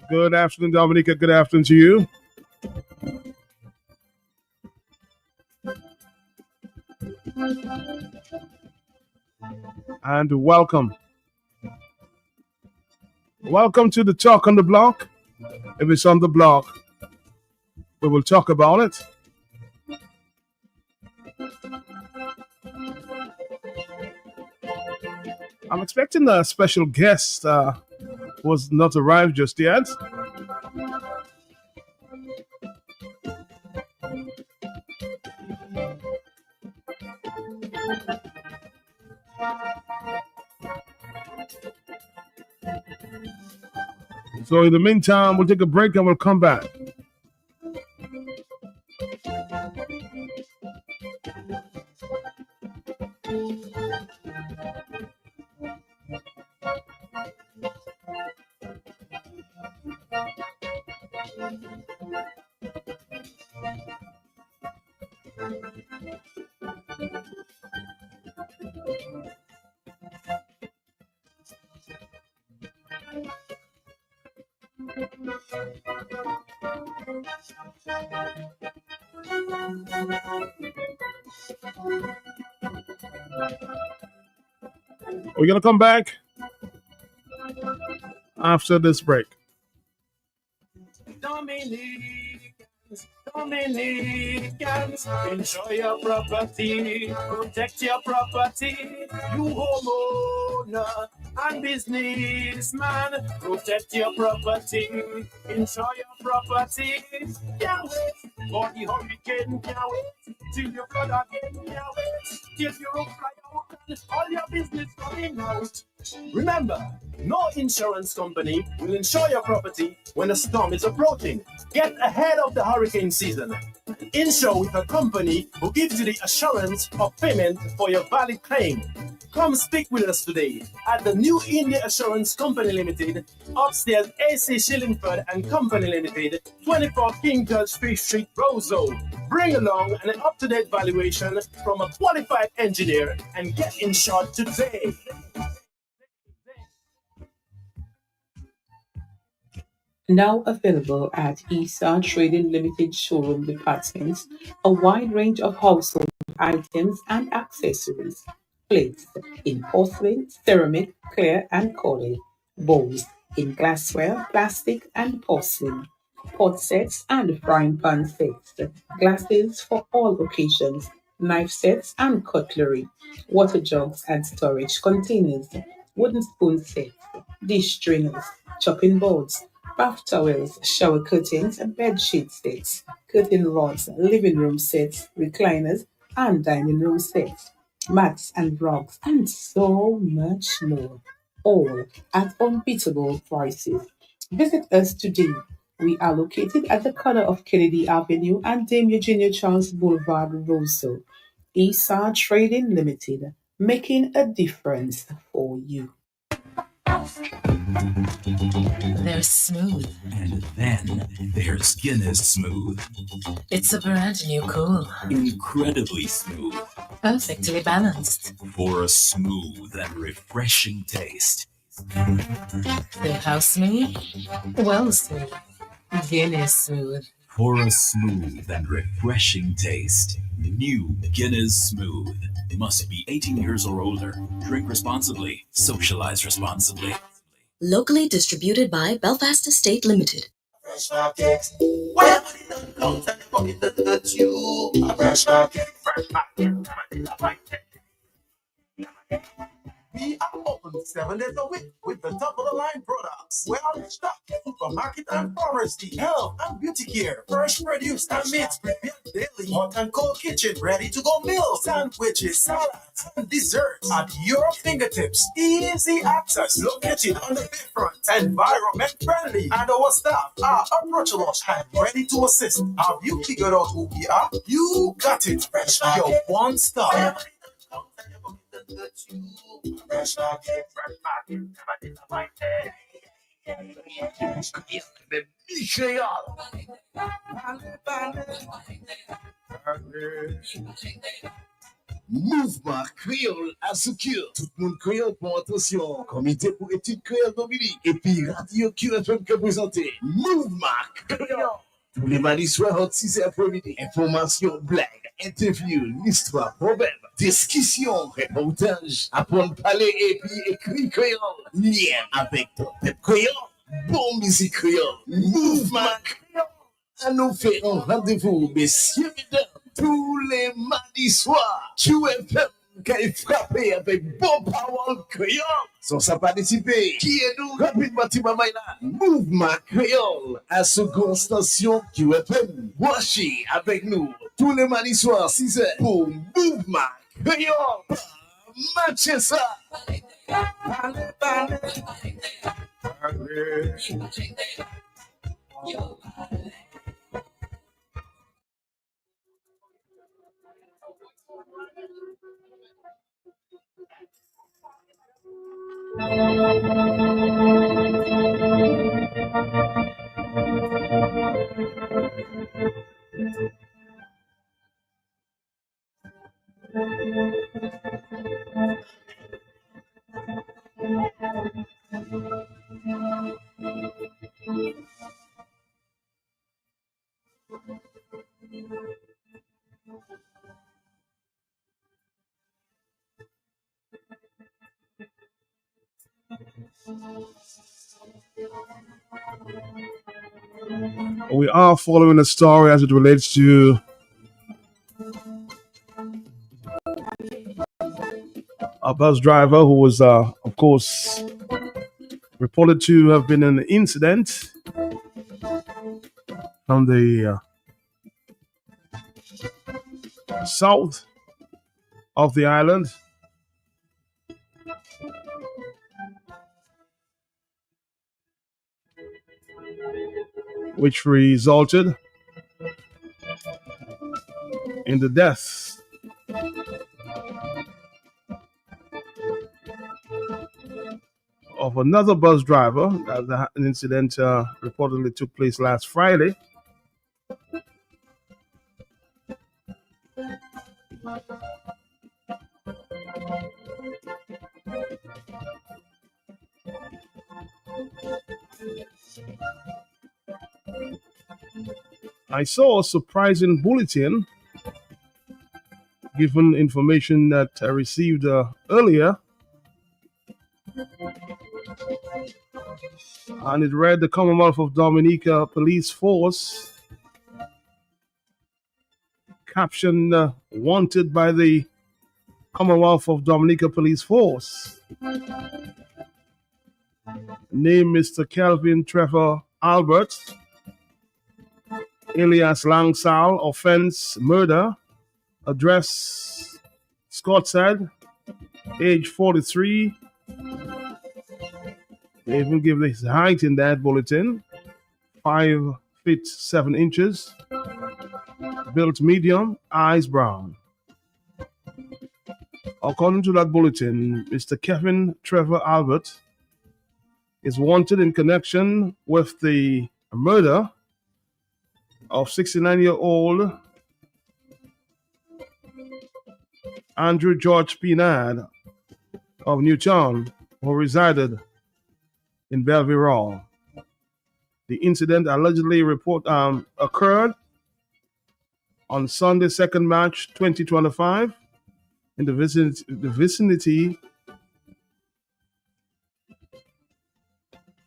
Good afternoon, Dominica. Good afternoon to you. And welcome. Welcome to the Talk on the Block. If it's on the block, we will talk about it. I'm expecting a special guest who has not arrived just yet. So in the meantime, we'll take a break and we'll come back. We're going to come back after this break. Dominicans, enjoy your property, protect your property. You homeowner and businessman, protect your property, enjoy your property. Can't wait for the hurricane, can't wait till your flood again, can't wait till your roof fly out and all your business coming out. Remember, no insurance company will insure your property when a storm is approaching. Get ahead of the hurricane season. Insure with a company who gives you the assurance of payment for your valid claim. Come speak with us today at the New India Assurance Company Limited, upstairs AC Shillingford and Company Limited, 24 King George Street, Roseau. Bring along an up-to-date valuation from a qualified engineer and get insured today. Now available at ESA Trading Limited showroom departments, a wide range of household items and accessories. Plates in porcelain, ceramic, clear and cordial. Bowls in glassware, plastic and porcelain. Pot sets and frying pan sets. Glasses for all occasions. Knife sets and cutlery. Water jugs and storage containers. Wooden spoon sets. Dish strainers. Chopping boards. Bath towels, shower curtains, bed sheet sets, curtain rods, living room sets, recliners, and dining room sets, mats and rugs, and so much more. All at unbeatable prices. Visit us today. We are located at the corner of Kennedy Avenue and Dame Eugenia Charles Boulevard, Roseau. ESA Trading Limited, making a difference for you. They're smooth. And then there's Guinness Smooth. It's a brand new cool. Incredibly smooth. Perfectly balanced. For a smooth and refreshing taste. So how smooth? Well smooth. Guinness smooth. For a smooth and refreshing taste. New Guinness Smooth. Must be 18 years or older. Drink responsibly. Socialize responsibly. Locally distributed by Belfast Estate Limited. Fresh market. Where money don't count and the pocket don't hurt you. A fresh market. Fresh market. We are open 7 days a week with the top of the line products. We're on stock, supermarket and pharmacy, health and beauty care, fresh produce and meats prepared daily, hot and cold kitchen, ready to go meals, sandwiches, salads, and desserts at your fingertips. Easy access, located on the bayfront, environment friendly, and our staff are approachable and ready to assist. Have you figured out who we are? You got it. Fresh your one stop. Fresh market, fresh market. Mouvement Créole à Soukir. Tout le monde créole pour attention. Comité pour études créole Dominique. Et puis Radio QFM qui présenté. Mouvement Créole. Tous les mardis soirs entre 6 et après-midi. Information, blague, interview, l'histoire, problème, discussion, reportage, apprendre à parler et puis écrit créole. Lien avec ton peuple créole. Bon musique créole. Mouvement Créole. À nous faire un rendez-vous, messieurs, mesdames, tous les mardis soirs. QFM qui est frappé avec bon power créole. Sans ça participer, qui est nous rapidement Timamaina. Mouvement créole à ce grand station QFM. Voici avec nous tous les mardis soirs 6h pour Mouvement créole. Matchez ça. We are following the story as it relates to a bus driver who was, of course, reported to have been in an incident on the south of the island. Which resulted in the death of another bus driver. An incident reportedly took place last Friday. I saw a surprising bulletin given information that I received earlier, and it read the Commonwealth of Dominica Police Force caption wanted by the Commonwealth of Dominica Police Force. Name Mr. Kelvin Trevor Albert, alias Langsal, offense murder, address Scottshead, age 43. They even give his height in that bulletin, 5 feet 7 inches, built medium, eyes brown. According to that bulletin, Mr. Kevin Trevor Albert is wanted in connection with the murder of 69-year-old Andrew George Pinard of Newtown, who resided in Belleville. The incident allegedly occurred on Sunday, 2nd March 2025, in the vicinity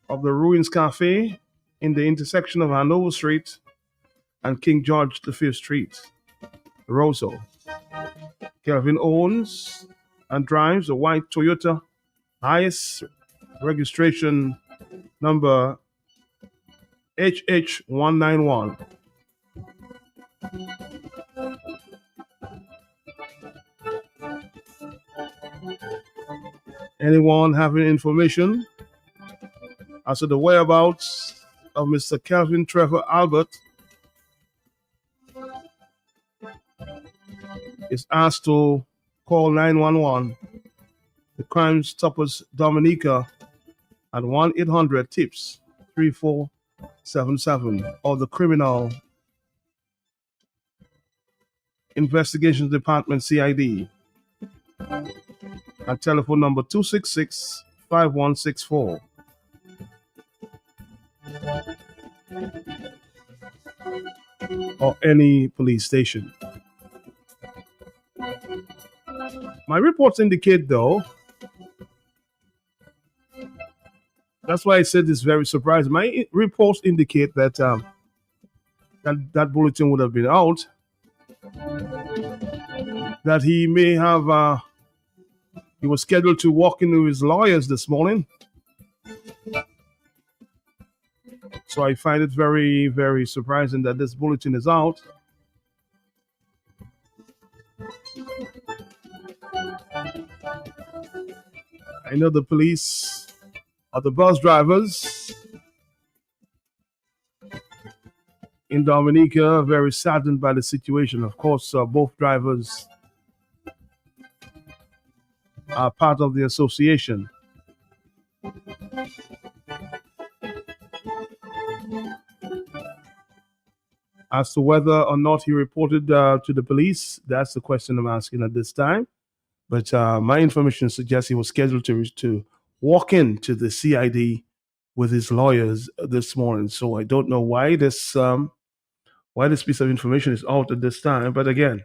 of the Ruins Cafe in the intersection of Hanover Street and King George V Street, Roseau. Kelvin owns and drives a white Toyota Hiace, registration number HH191. Anyone having information as to the whereabouts of Mr. Kelvin Trevor Albert is asked to call 911, the Crime Stoppers Dominica at 1-800-TIPS 3477, or the Criminal Investigations Department CID at telephone number 266-5164. Or any police station. My reports indicate, though, that's why I said it's very surprising. My reports indicate that that bulletin would have been out, that he may have, he was scheduled to walk in with his lawyers this morning. So I find it very, very surprising that this bulletin is out. I know the police or the bus drivers in Dominica are very saddened by the situation. Of course, both drivers are part of the association. As to whether or not he reported to the police, that's the question I'm asking at this time. But my information suggests he was scheduled to walk into the CID with his lawyers this morning. So I don't know why this piece of information is out at this time. But again,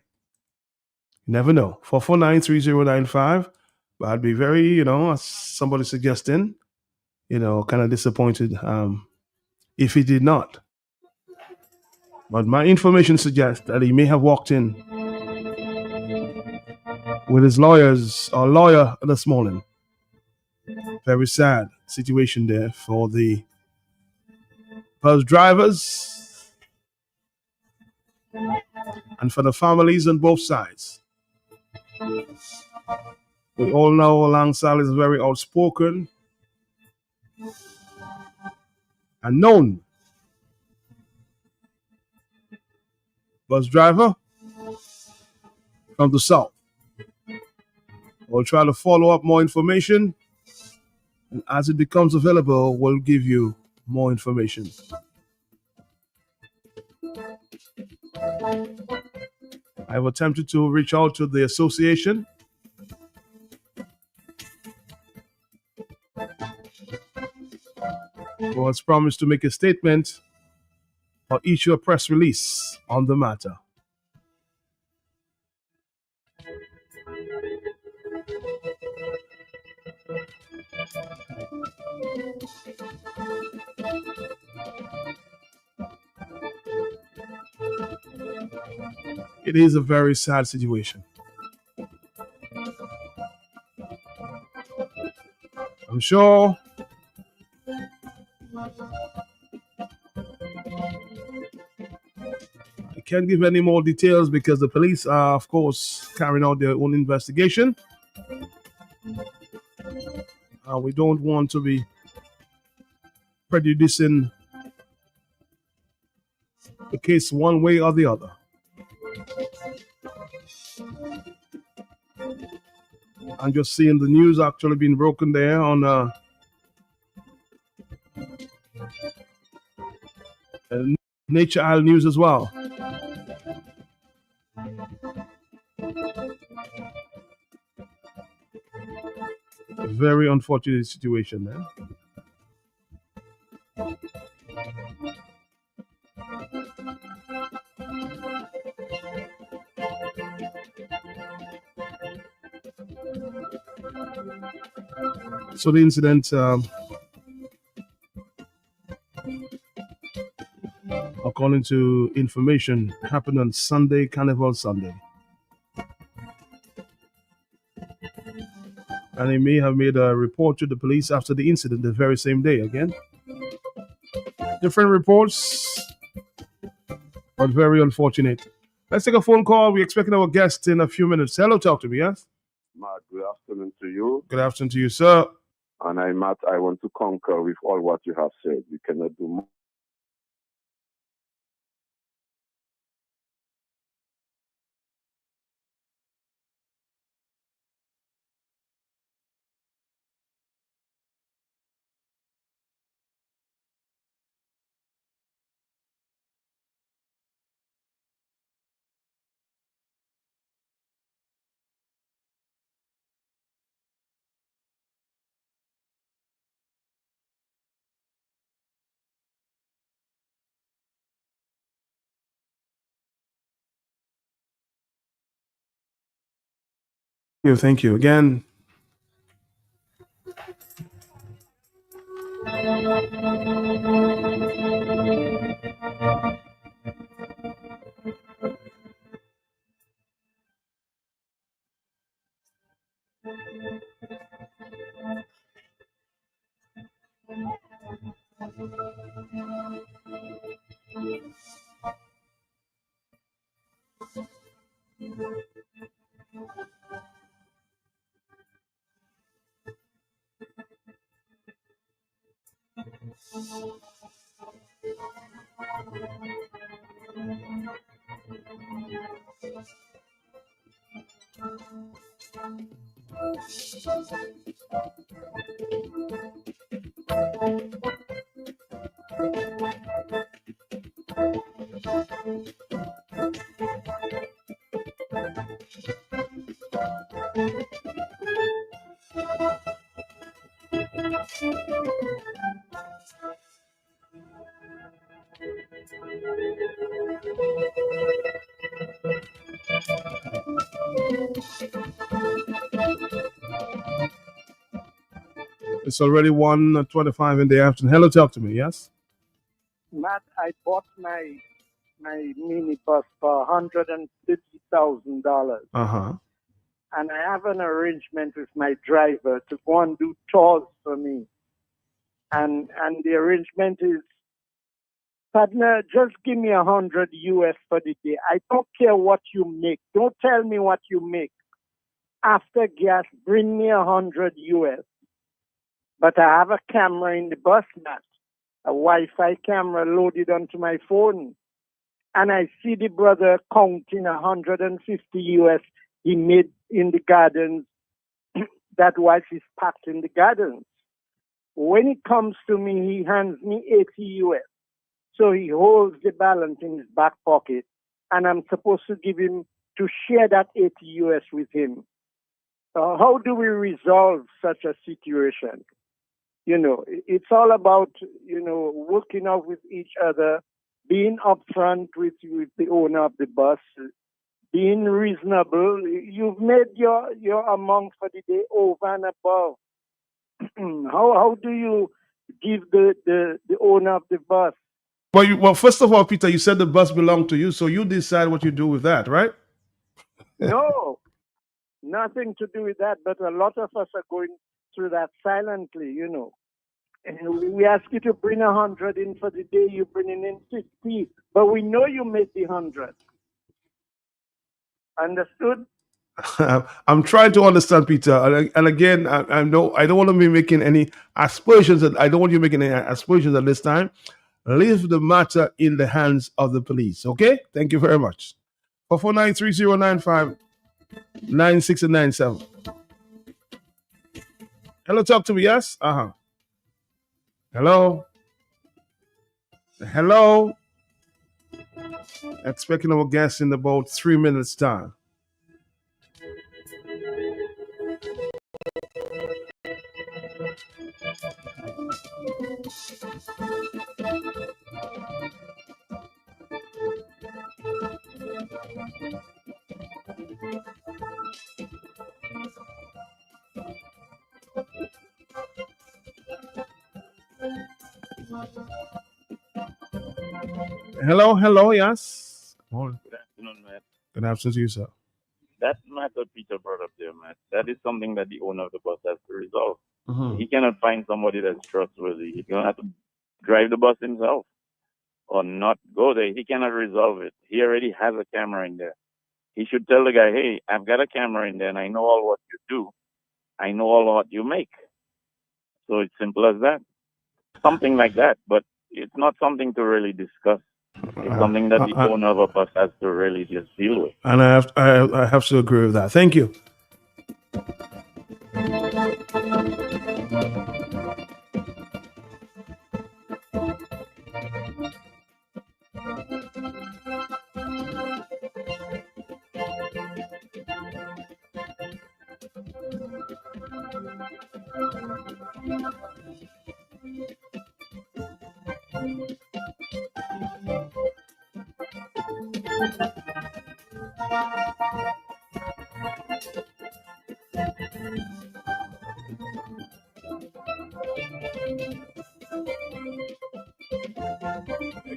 you never know. 449-3095. But I'd be very, as somebody suggesting, kind of disappointed if he did not. But my information suggests that he may have walked in with his lawyers or lawyer this morning. Very sad situation there for the bus drivers and for the families on both sides. We all know Langsal is very outspoken and known bus driver from the south. We'll try to follow up more information, and as it becomes available, we'll give you more information. I've attempted to reach out to the association. Who has promised to make a statement or issue a press release on the matter. It is a very sad situation. I'm sure I can't give any more details because the police are, of course, carrying out their own investigation. We don't want to be prejudicing the case one way or the other. I'm just seeing the news actually being broken there on And Nature Isle News as well. A very unfortunate situation, man. So the incident, according to information, happened on Sunday, Carnival Sunday. And he may have made a report to the police after the incident the very same day again. Different reports, but very unfortunate. Let's take a phone call. We're expecting our guest in a few minutes. Hello, talk to me, yes? Matt, good afternoon to you. Good afternoon to you, sir. And Matt, I want to concur with all what you have said. We cannot do more. Thank you again. It's already 1:25 in the afternoon. Hello, talk to me, yes? Matt, I bought my minibus for $150,000. Uh-huh. And I have an arrangement with my driver to go and do tours for me. And the arrangement is, partner, just give me $100 US for the day. I don't care what you make. Don't tell me what you make. After gas, bring me $100 US. But I have a camera in the bus, Matt, a Wi-Fi camera loaded onto my phone. And I see the brother counting $150 US he made in the gardens. That wife is packed in the gardens. When it comes to me, he hands me $80 US. So he holds the balance in his back pocket. And I'm supposed to give him, to share that $80 US with him. How do we resolve such a situation? You know, it's all about, working out with each other, being upfront with the owner of the bus, being reasonable. You've made your amount for the day over and above. How do you give the owner of the bus? Well, first of all, Peter, you said the bus belonged to you, so you decide what you do with that, right? No, nothing to do with that. But a lot of us are going through that silently, And we ask you to bring 100 in for the day, you're bringing in 50, but we know you made the 100. Understood? I'm trying to understand, Peter. And again, I know I don't want to be making any aspersions. I don't want you making any aspersions at this time. Leave the matter in the hands of the police. Okay? Thank you very much. 449-3095-9697. Hello, talk to me. Yes? Hello. Hello. Expecting our guest in about 3 minutes' time. Hello, yes. Morning. Good afternoon, Matt. Good afternoon to you, sir. That matter Peter brought up there, Matt, that is something that the owner of the bus has to resolve. Mhm. He cannot find somebody that's trustworthy. He's going to have to drive the bus himself or not go there. He cannot resolve it. He already has a camera in there. He should tell the guy, hey, I've got a camera in there and I know all what you do. I know all what you make. So it's simple as that. Something like that. But it's not something to really discuss. It's something that the owner of a bus has to really just deal with. And I have to agree with that. Thank you.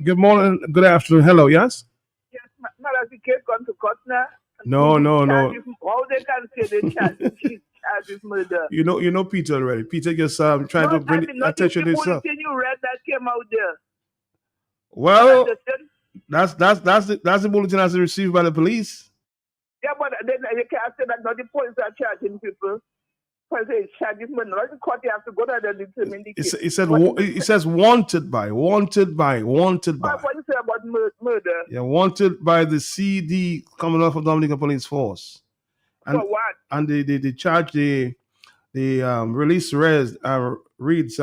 Good morning. Good afternoon. Hello. Yes. Yes, Malachi case gone to court now. No. How they can say they charge murder? You know Peter already. Peter just trying to bring attention to himself. You read that came out there. Well, that's the bulletin as received by the police. Yeah, but then you can't say that not the police are charging people. Police is charging murder. Not the court, you have to go there and determine the case. It says wanted by. What you say about murder? Yeah, wanted by the CD Commonwealth of Dominican Police Force. And, for what? And they charge the release reads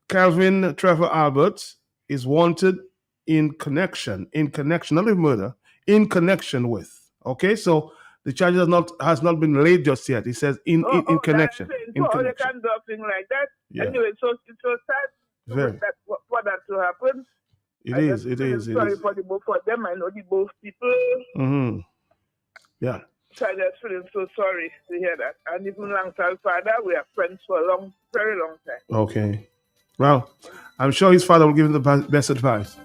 Calvin Trevor Albert is wanted in connection, not with murder, in connection with. Okay, so the charge has not been laid just yet. It says in connection. In connection. They can do a thing like that. Yeah. Anyway, so it's so sad Very. for that to happen. It is. Sorry for both of them. I know the both people. Mm-hmm. Yeah. So I just feeling so sorry to hear that. And even alongside father, we are friends for a very long time. Okay. Well, I'm sure his father will give him the best advice.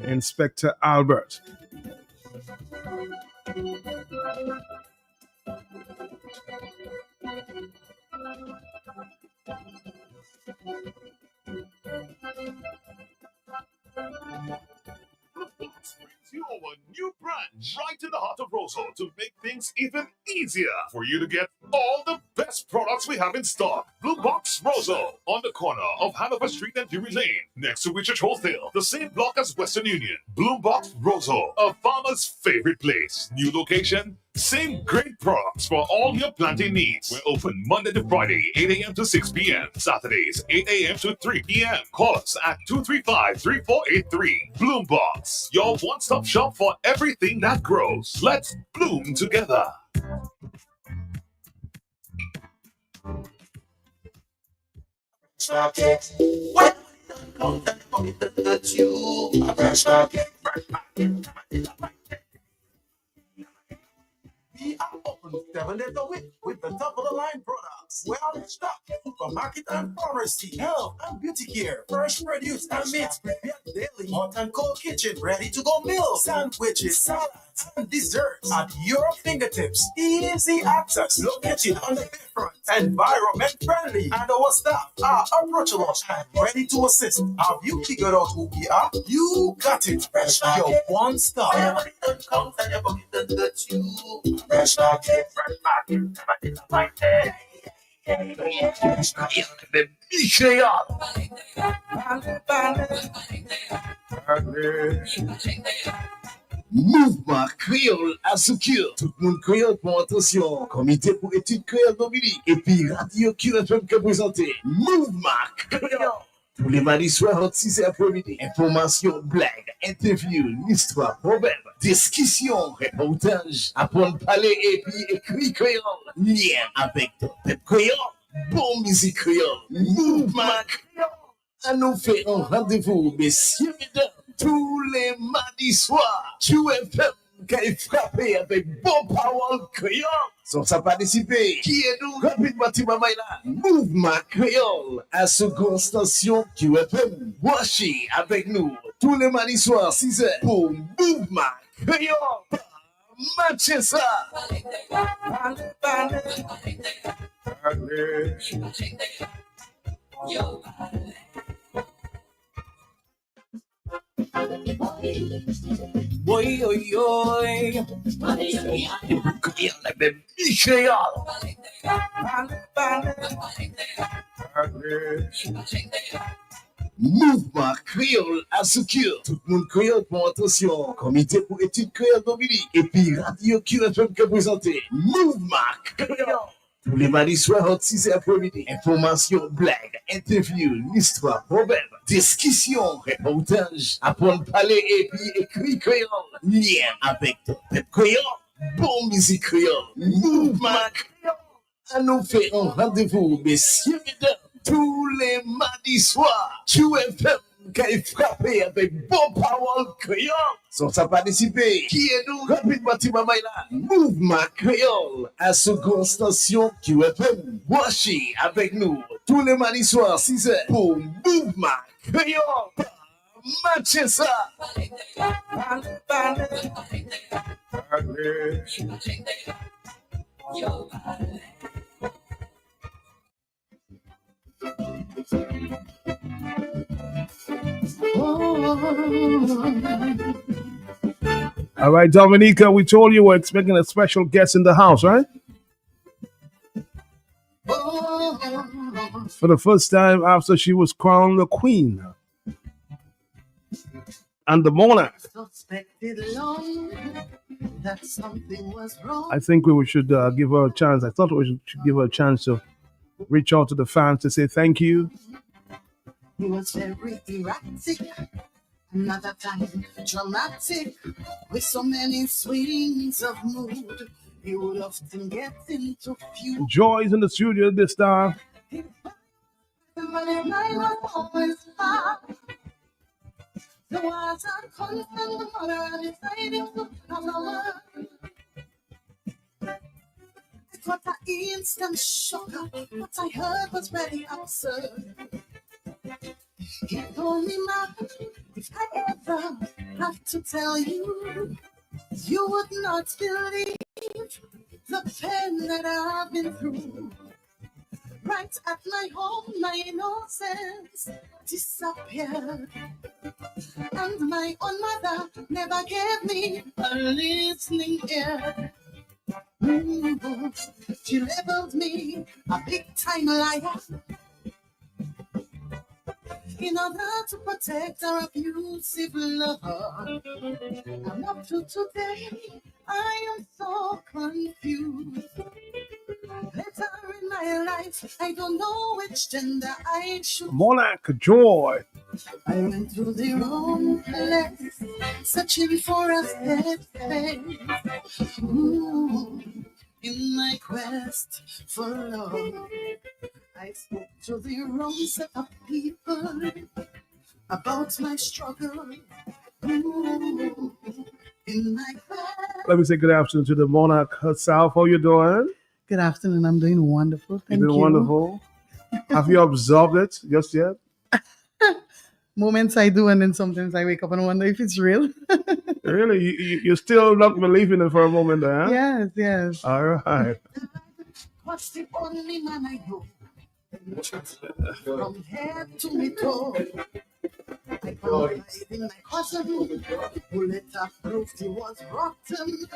Inspector Albert. Your new branch right in the heart of Roseau to make things even easier for you to get all the best products we have in stock. Blue Box Roseau on the corner of Hanover Street and Dewey Lane, next to Richard Wholesale, the same block as Western Union. Blue Box Roseau, a farmer's favorite place. New location, same great products for all your planting needs. We're open Monday to Friday, 8 a.m. to 6 p.m. Saturdays, 8 a.m. to 3 p.m. Call us at 235-3483. Bloombox, your one-stop shop for everything that grows. Let's bloom together. We are open 7 days a week with the top of the line products. Well stock, supermarket and pharmacy, health and beauty care, fresh produce and meats prepared daily, hot and cold kitchen, ready to go meals, sandwiches, salads, and desserts at your fingertips. Easy access, located on the bayfront, environment friendly, and our staff are approachable and ready to assist. Have you figured out who we are? You got it. Fresh your one stop. Fresh market, Mouvement créole à Soukir. Tout le monde créole pour attention. Comité pour études créole Dominique. Et puis Radio QFM qui a présenté Mouvement créole. Tous les mardis soirs entre 6 et après-midi. Information, blagues, interviews, l'histoire, problèmes, discussions, reportages, apprendre à parler et puis écrit créole. Lien avec ton peuple créole. Bon musique créole. Mouvement créole. À nous faire un rendez-vous, messieurs, mesdames, tous les mardis soirs. QFM qui est frappé avec bon power créole. Sans ça participer, qui est nous rapidement là? Mouvement créole à seconde station QFM. Voici avec nous tous les mardis soirs 6h pour Mouvement créole. Matchez ça. Boy, oi, oi. Créole, la même créole. Mouvement créole à Soukir. Tout le monde créole pour attention. Comité pour études créole Dominique. Et puis Radio QFM qui a présenté Mouvement créole. Tous les mardis soirs entre 6 et après-midi. Information, blagues, interviews, l'histoire, problèmes, discussions, reportages, apprendre à parler et puis écrit créole. Lien avec ton peuple créole. Bon musique créole. Mouvement créole. À nous faire un rendez-vous, messieurs, mesdames, tous les mardis soirs. QFM qui est frappé avec bon power créole. Sans ça participer, qui est nous rapidement là? Mouvement créole à seconde station QFM. Voici avec nous tous les mardis soirs 6h pour Mouvement créole. Matchez ça. All right, Dominica, we told you we're expecting a special guest in the house, right? For the first time after she was crowned the queen and the monarch. I think we should give her a chance. I thought we should give her a chance to reach out to the fans to say thank you. He was very erratic, another time dramatic, with so many swings of mood. He would often get into feud. Joy's in the studio this time. The words are constant, the mother and his hiding to come away. It was an instant shock. What I heard was very absurd. He told me, Mom, if I ever have to tell you, you would not believe the pain that I've been through. Right at my home, my innocence disappeared. And my own mother never gave me a listening ear. She labeled me a big-time liar in order to protect her abusive lover. And up to today, I am so confused. Later in my life, I don't know which gender I should. Monarch Joy. I went to the wrong place, searching for a steady face. In my quest for love, I spoke to the wrong set of people about my struggle. In my quest. Let me say good afternoon to the monarch herself. How you doing? Good afternoon. I'm doing wonderful. Thank you. You're doing wonderful. Have you observed it just yet? Moments I do, and then sometimes I wake up and wonder if it's real. Really? You're still not believing it for a moment there, huh? Yes, yes. All right. What's the only man I know? From head to my toe, I confide in my cousin, who later proved he was rotten.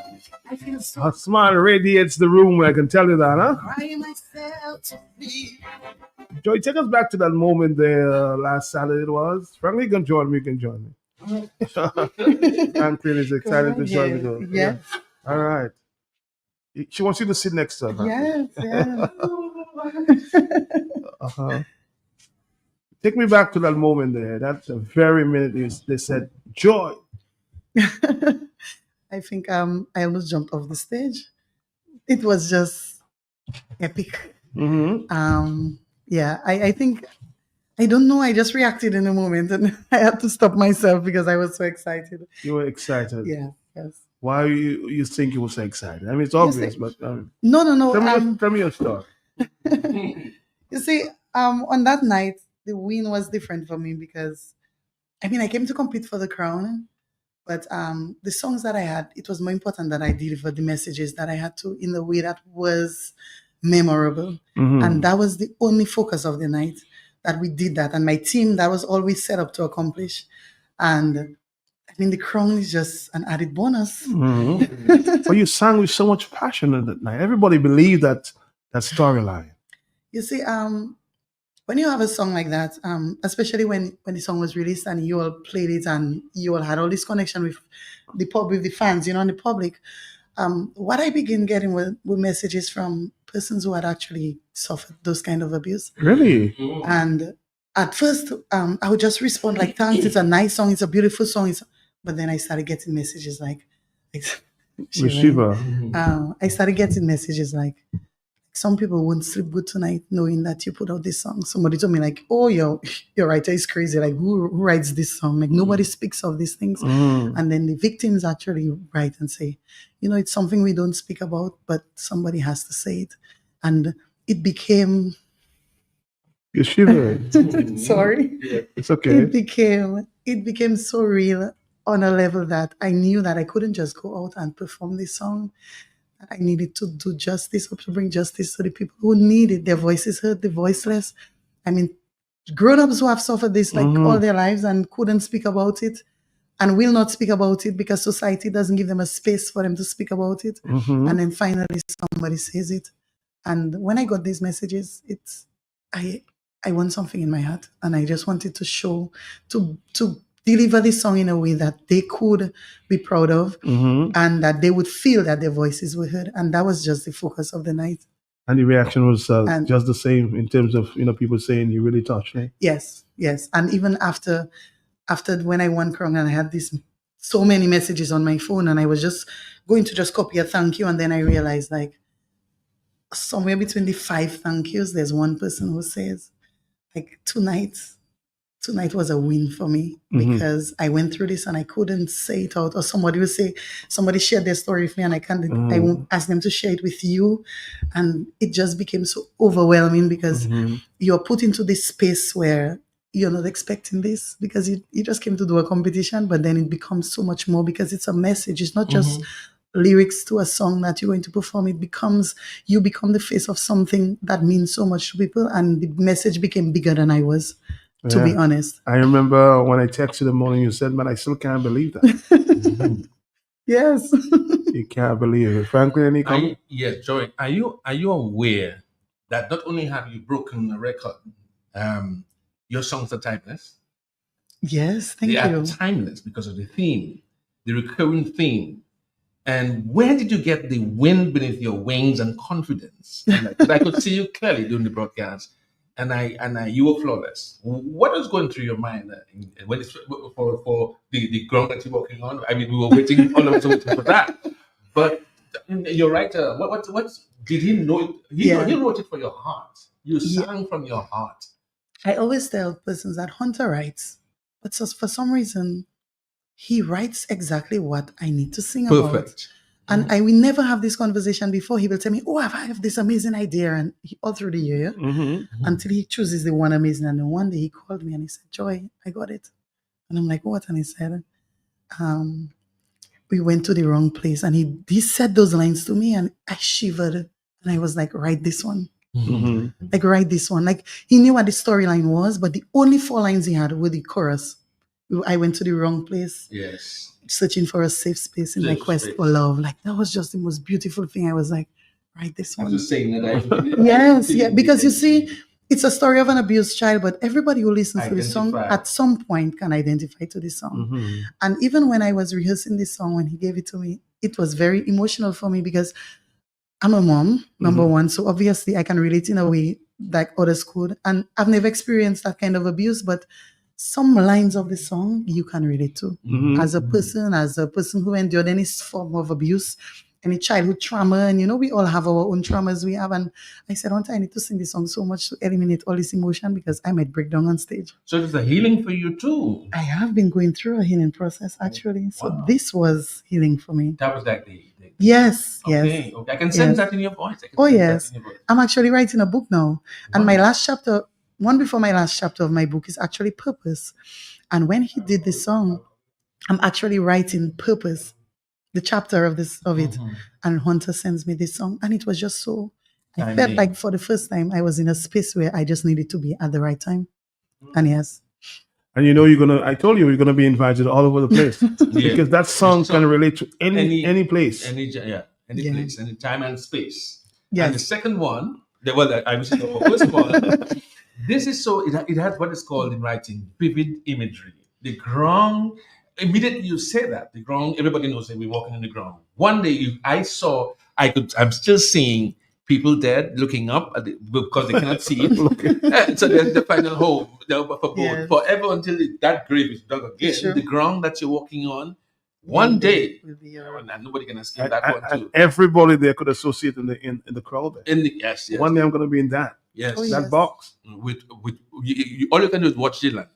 I feel so Her smile radiates the room, I can tell you that, huh? cry myself to sleep. Joy, take us back to that moment there last Saturday it was. Frankly, you can join me, Franklin is excited to join the Yes, group. yes. All right. She wants you to sit next to her. Franklin. Yes, Uh-huh. Take me back to that moment there. That's the very minute they said joy. I think I almost jumped off the stage. It was just epic. Yeah, I think I don't know. I just reacted in a moment, and I had to stop myself because I was so excited. You were excited. Yeah, yes. Why you think you were so excited? I mean, it's You obvious, see- but No. tell me your story. You see, on that night, the win was different for me because, I mean, I came to compete for the crown, but the songs that I had, it was more important that I delivered the messages that I had to in a way that was memorable. Mhm. And that was the only focus of the night, that we did that. And my team, that was all we set up to accomplish. And I mean, the crown is just an added bonus. Mhm. But you sang with so much passion on that night. Everybody believed that storyline. You see, when you have a song like that, especially when the song was released and you all played it and you all had all this connection with with the fans, and the public, what I began getting were messages from persons who had actually suffered those kind of abuse. Really? And at first, I would just respond like, "Thanks, it's a nice song, it's a beautiful song." But then I started getting messages like Shiva. I started getting messages like, some people won't sleep good tonight knowing that you put out this song. Somebody told me like, "Oh, your writer is crazy. Like, who writes this song? Like, nobody speaks of these things." Mm. And then the victims actually write and say, "It's something we don't speak about, but somebody has to say it." And it became You're shivering. sorry. It's okay. It became so real on a level that I knew that I couldn't just go out and perform this song. I needed to do justice, or to bring justice to the people who needed their voices heard, the voiceless. I mean, grown-ups who have suffered this like all their lives and couldn't speak about it and will not speak about it because society doesn't give them a space for them to speak about it. Mhm. And then finally somebody says it. And when I got these messages, I want something in my heart, and I just wanted to show, to deliver this song in a way that they could be proud of, Mhm. and that they would feel that their voices were heard. And that was just the focus of the night. And the reaction was And- just the same in terms of people saying you really touched me. Yes. And even after when I won Crown, and I had so many messages on my phone, and I was just going to just copy a thank you, and then I realized like somewhere between the 5 thank yous, there's one person who says like, tonight was a win for me Mhm. because I went through this and I couldn't say it out, or somebody shared their story with me and I won't ask them to share it with you. And it just became so overwhelming because you're put into this space where you're not expecting this, because you just came to do a competition, but then it becomes so much more because it's a message. It's not just lyrics to a song that you're going to perform. You become the face of something that means so much to people, and the message became bigger than I was, to be Yeah. honest. I remember when I texted you the morning, you said, "Man, I still can't believe that." Yes. You can't believe it. Franklin, any comment? Yes, Joy. Are you aware that not only have you broken a record, your songs are timeless? Yes, thank They are you. timeless because of the theme, the recurring theme. And where did you get the wind beneath your wings and confidence? Because I could see you clearly during the broadcast, and you were flawless. What was going through your mind when it's for the ground that you're working on? I mean, we were waiting, all of us were waiting for that. But your writer, what did he know? He wrote it for your heart. You sang from your heart. I always tell persons that Hunter writes, but for some reason, he writes exactly what I need to sing about. Perfect. And I will never have this conversation before. He will tell me, "Oh, I have this amazing idea," and all through the year, until he chooses the one amazing. And then one day he called me and he said, "Joy, I got it." And I'm like, "What?" And he said, "We went to the wrong place." And he said those lines to me, and I shivered, and I was like, "Write this one." Like, write this one. Like, he knew what the storyline was, but the only 4 lines he had were the chorus. I went to the wrong place. Yes. Searching for a safe space in my Safe quest space. for love. Like, that was just the most beautiful thing. I was like, write this I one. was just saying that. Yes, yeah. Because you see, It's a story of an abused child, but everybody who listens to this song Identify. at some point can identify to this song. Mhm. And even when I was rehearsing this song, when he gave it to me, it was very emotional for me because I'm a mom, number one. So obviously I can relate in a way like others could. And I've never experienced that kind of abuse, but some lines of the song you can relate to. Mhm. As a person who endured any form of abuse, any childhood trauma, and we all have our own traumas we have. And I said, I need to sing this song so much to eliminate all this emotion because I might break down on stage. So it was a healing for you too. I have been going through a healing process actually. So this was healing for me. That was like the Yes, okay, yes. okay. I can sense yes. that in your voice. I can Oh sense that yes. in your voice. I'm actually writing a book now. And my last chapter, one before my last chapter of my book is actually Purpose. And when he did this song, I'm actually writing Purpose, the chapter of it. And Hunter sends me this song. And it was just so, I felt like for the first time I was in a space where I just needed to be at the right time. And yes. And I told you you're gonna be invited all over the place because that song can relate to any place. Any place, any time and space. Yes. And the second one, I was saying the first one, this is so, it has what is called in writing vivid imagery. The ground, immediately you say that, the ground, everybody knows that we're walking on the ground. One day I'm still seeing people dead looking up because they cannot see it. So there's the final home for both. Forever until that grave is dug again. Sure. The ground that you're walking on, one day, and nobody can escape that one And too. everybody there could associate in the crowd. There. Yes. One day I'm gonna be in that. Yes. That box. With all you can do is watch Dylan.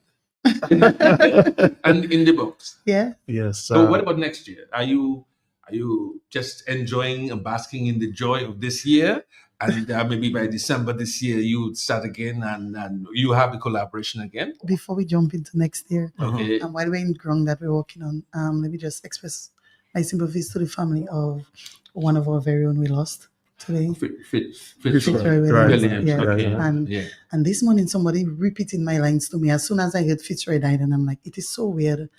And in the box. Yeah. Yes. So what about next year? Are you just enjoying and basking in the joy of this year? And maybe by December this year you would start again and you have the collaboration again? Before we jump into next year, Okay. and while we're in ground that we're working on, let me just express my sympathies to the family of one of our very own we lost today. Fitzroy Williams. Yeah. And this morning somebody repeated my lines to me as soon as I heard Fitzroy died, and I'm like, it is so weird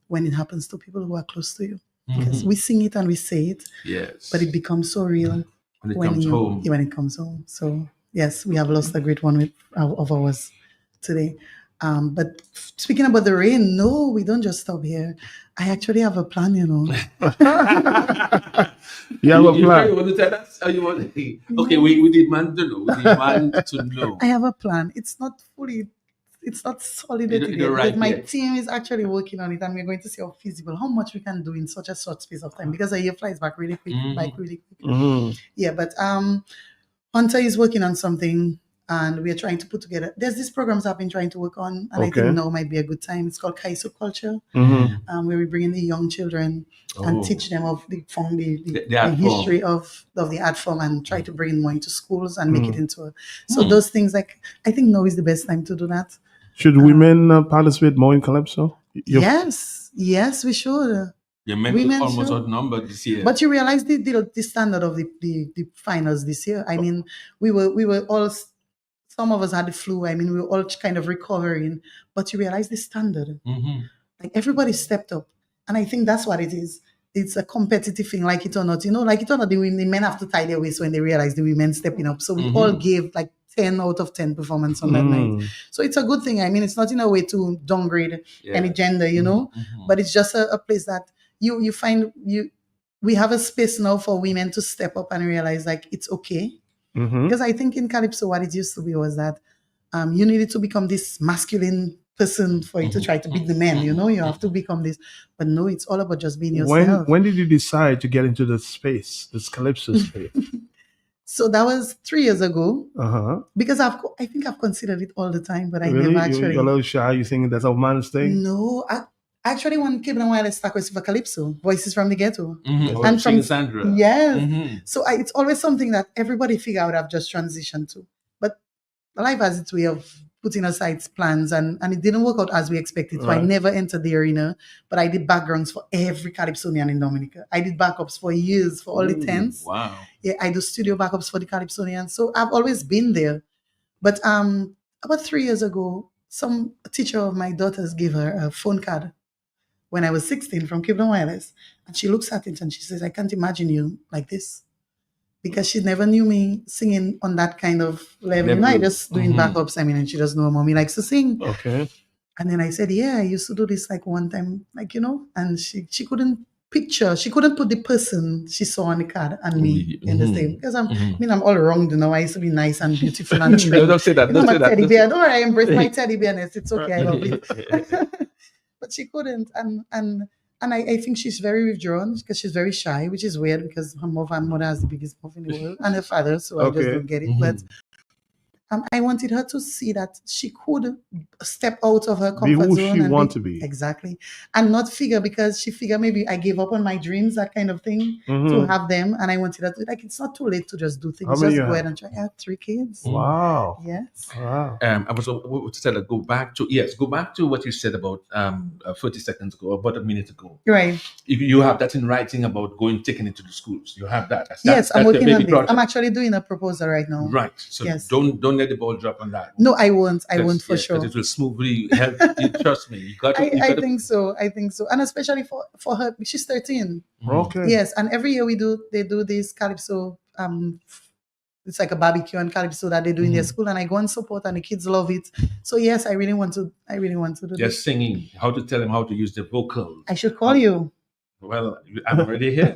when it happens to people who are close to you. Because we sing it and we say it, but it becomes so real when it comes home. So yes, we have lost a great one of ours today. But speaking about the rain, no, we don't just stop here. I actually have a plan, You have a plan. You want to tell us? Okay, we demand to know. We demand to know. I have a plan. It's not solid yet, but my team is actually working on it, and we're going to see how feasible, how much we can do in such a short space of time, because a year flies back really quick, Yeah, but Hunter is working on something, and we are trying to put together. There's these programs I've been trying to work on, and I think now might be a good time. It's called Kaiso Culture, where we bring in the young children and teach them of the history of the art form, and try to bring it more into schools and make it into so those things, like, I think now is the best time to do that. Should women participate more in Calypso? Yes, we should. Your men almost outnumbered this year. But you realize the standard of the finals this year. I mean, we were all, some of us had the flu. I mean, we were all kind of recovering. But you realize the standard. Like, everybody stepped up. And I think that's what it is. It's a competitive thing, like it or not. Like it or not, the men have to tie their waist when they realize the women stepping up. So we all gave like 10 out of 10 performance on that night. So it's a good thing. I mean, it's not in a way to downgrade any gender, but it's just a place that you find we have a space now for women to step up and realize, like, it's okay. Because I think in Calypso, what it used to be was that you needed to become this masculine person for you to try to beat the men, you have to become this. But no, it's all about just being yourself. When did you decide to get into this Calypso space? So that was 3 years ago. Because I think I've considered it all the time, but I never actually. You're a little shy. You think that's a man's thing? No, I actually want Cable and Wireless start with Calypso, Voices from the Ghetto, and from Sandra. Yes. So it's always something that everybody figure out I've just transitioned to. But life has its way of putting aside plans, and it didn't work out as we expected. So I never entered the arena, but I did backgrounds for every Calypsonian in Dominica. I did backups for years for all the tents. Wow. Yeah, I do studio backups for the Calypsonians. So I've always been there. But about 3 years ago, a teacher of my daughter's gave her a phone card when I was 16 from Cable and Wireless. And she looks at it and she says, I can't imagine you like this. because she never knew me singing on that kind of level. You know, I Level. just doing Mhm. backups. I mean, and she doesn't know mommy likes to sing. Okay. And then I said, yeah, I used to do this like one time, like, you know, and she couldn't put the person she saw on the card and me in the same. Because I'm all wrong, you know. I used to be nice and beautiful and No, trim. don't say that. You know, Don't my say that. teddy Don't bear. say- Don't worry, I embrace my teddy bearness. It's okay, I love it. But she couldn't, and I think she's very withdrawn because she's very shy, which is weird because her mother has the biggest mouth in the world, and her father, so I just Okay. don't get it. But I wanted her to see that she could step out of her Be comfort who zone she and want to be. exactly, and not figure because she figure maybe I gave up on my dreams, that kind of thing, to Mhm. have them, and I wanted her to like it's not too late to just do things. How many Just you go have? ahead and try. I have 3 kids. Wow. Yes. Wow. I was what to tell her, go back to what you said about 30 seconds ago, about a minute ago. Right. If you have that in writing about taking it to the schools, you have that. Yes, I'm that's your working baby on this. project. I'm actually doing a proposal right now. Right. So Yes. don't let the ball drop on that. No, I won't. I won't for sure. Because it will smoothly help you. Trust me. You got to. I think so. I think so. And especially for her, she's 13. Okay. Yes, and every year they do this calypso. It's like a barbecue and calypso that they do in their school, and I go and support, and the kids love it. So yes, I really want to do They're this. singing. How to tell them how to use the vocals. I should call you. Well, I'm already here.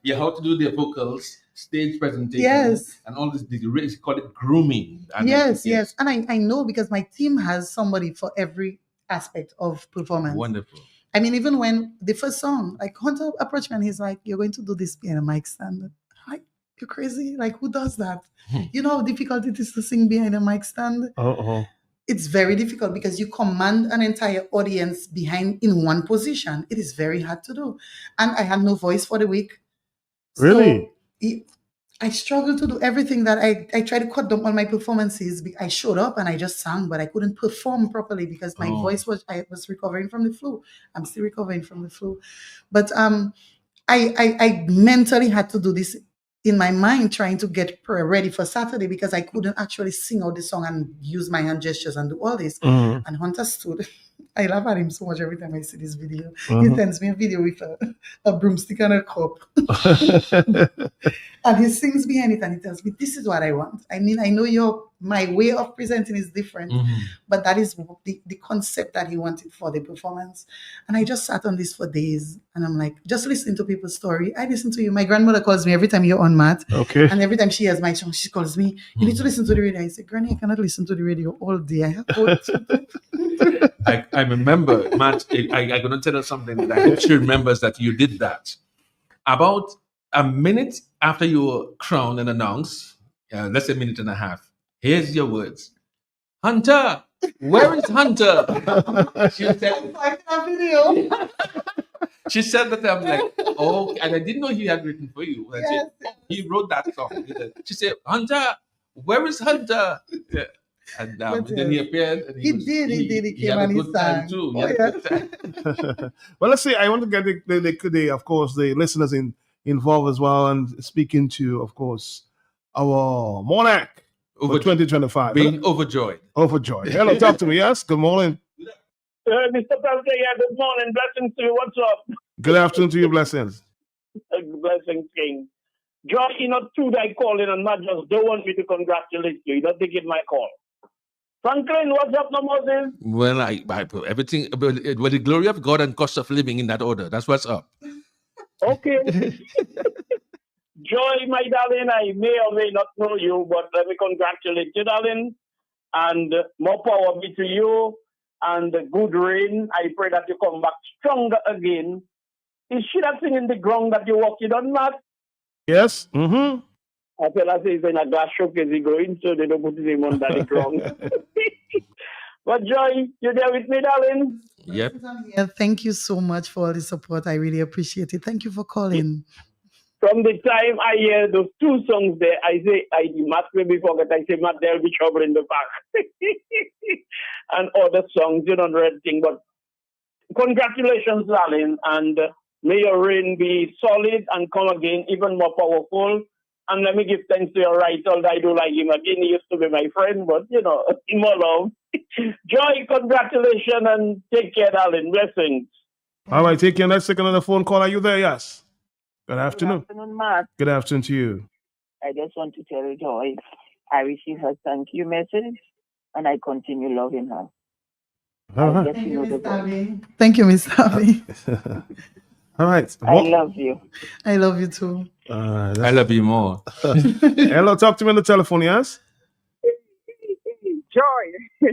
Yeah, how to do their vocals, stage presentation, Yes. and all this. They call it grooming. And Yes. And I know because my team has somebody for every aspect of performance. Wonderful. I mean, even when the first song, like Hunter approached me and he's like, "You're going to do this behind a mic stand." I'm like, you're crazy. Like, who does that? You know how difficult it is to sing behind a mic stand? Uh-oh. It's very difficult because you command an entire audience behind in one position. It is very hard to do. And I had no voice for the week. Really? I struggled to do everything that I tried to cut down on my performances. I showed up and I just sang, but I couldn't perform properly because my voice I was recovering from the flu. I'm still recovering from the flu. But I mentally had to do this in my mind, trying to get ready for Saturday because I couldn't actually sing out the song and use my hand gestures and do all this. Mhm. And Hunter stood. I laugh at him so much every time I see this video. He Mhm. sends me a video with a broomstick and a cup. And he sings behind it and he tells me, "This is what I want." I mean, I know my way of presenting is different, but that is the concept that he wanted for the performance. And I just sat on this for days and I'm like, just listening to people's story. I listen to you. My grandmother calls me every time you're on, Matt. Okay. And every time she hears my song, she calls me, "You need to listen to the radio." I say, "Granny, I cannot listen to the radio all day. I have work to do." I remember, Matt, I'm going to tell her something that I hope she remembers that you did that. About a minute after you were crowned and announced, let's say a minute and a half, here's your words. "Hunter, where is Hunter?" She said, video. She said that. I'm like, oh, and I didn't know he had written for you. I said, oh, he wrote that song. She said, "Hunter, where is Hunter?" Yeah. And then he appeared. And He did. He came had a and he good time sang. too. He Oh, had a yeah. good time. Well, let's see. I want to get the of course, the listeners involved as well, and speaking to, of course, our monarch for 2025. Being overjoyed. Overjoyed. Hello, talk to me. Yes. Good morning. Mr. President, good morning. Blessings to you. What's up? Good afternoon to you. Blessings. Blessings, King. Joy, you know, true that I call in and not just don't want me to congratulate you. You don't think it's my call. Franklin, what's up, no Moses? Well, everything, well, the glory of God and cost of living in that order. That's what's up. Okay. Joy, my darling, I may or may not know you, but let me congratulate you, darling. And more power be to you. And good rain. I pray that you come back stronger again. Is she that thing in the ground that you walking on, Matt? Yes. Mm-hmm. I tell her, say, he's in a glass showcase he going, so they don't put his name under the ground. But Joy, you there with me, darling? Yep. Yeah, thank you so much for all the support. I really appreciate it. Thank you for calling. From the time I hear those 2 songs there, I say, Matt maybe forget. I say, Matt, there'll be trouble in the back. And other songs, you don't read thing. But congratulations, darling. And may your reign be solid and come again, even more powerful. And let me give thanks to your right, although I do like him again. He used to be my friend, but, you know, more love. Joy, congratulations, and take care, darling. Blessings. All right, take care. Let's take another phone call. Are you there? Yes. Good Good afternoon. afternoon, Mark. Good afternoon to you. I just want to tell Joyce I received her thank you message and I continue loving her. All I'll right. get to know the voice. Thank you, Miss Harvey. All right. I love you. I love you too. I love you more. Hello, talk to me on the telephone, yes? Joy.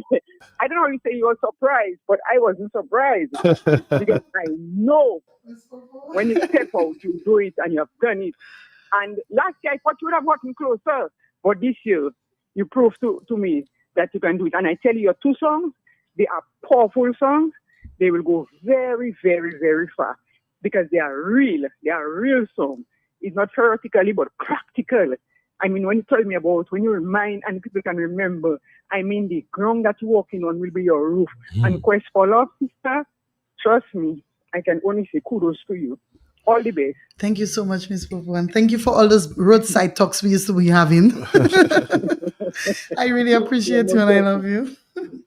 I don't know if you say you were surprised, but I wasn't surprised because I know when you step out, you do it and you have done it. And last year I thought you would have gotten closer, but this year you proved to me that you can do it. And I tell you, your two songs, they are powerful songs. They will go very, very, very far because they are real. They are real songs. It's not theoretically, but practical. I mean, when you tell me about, when you remind and people can remember, I mean, the ground that you're walking on will be your roof. And Quest for Love, sister, trust me, I can only say kudos to you. All the best. Thank you so much, Miss Popo, and thank you for all those roadside talks we used to be having. I really appreciate you and I love you.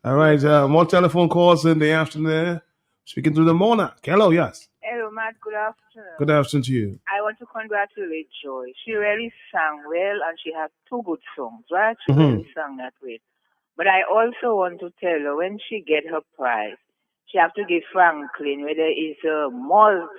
All right. More telephone calls in the afternoon. Speaking to the Monarch. Hello, yes. Hello, Matt. Good afternoon. Good afternoon to you. I want to congratulate Joy. She really sang well and she has two good songs, right? She Mhm. really sang that way. But I also want to tell her when she get her prize, she have to give Franklin whether it's a malt.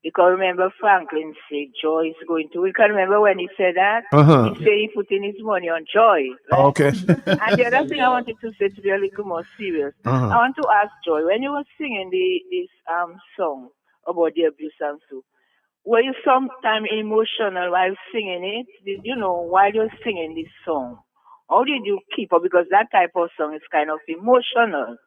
Because remember Franklin said Joy is going to. We can remember when he said that. Uh-huh. He said he put in his money on Joy. Okay. And the other thing I wanted to say to be a little more serious, Uh-huh. I want to ask Joy, when you were singing this song about the abuse and so, were you sometime emotional while singing it? Did you know while you're singing this song? How did you keep up? Because that type of song is kind of emotional.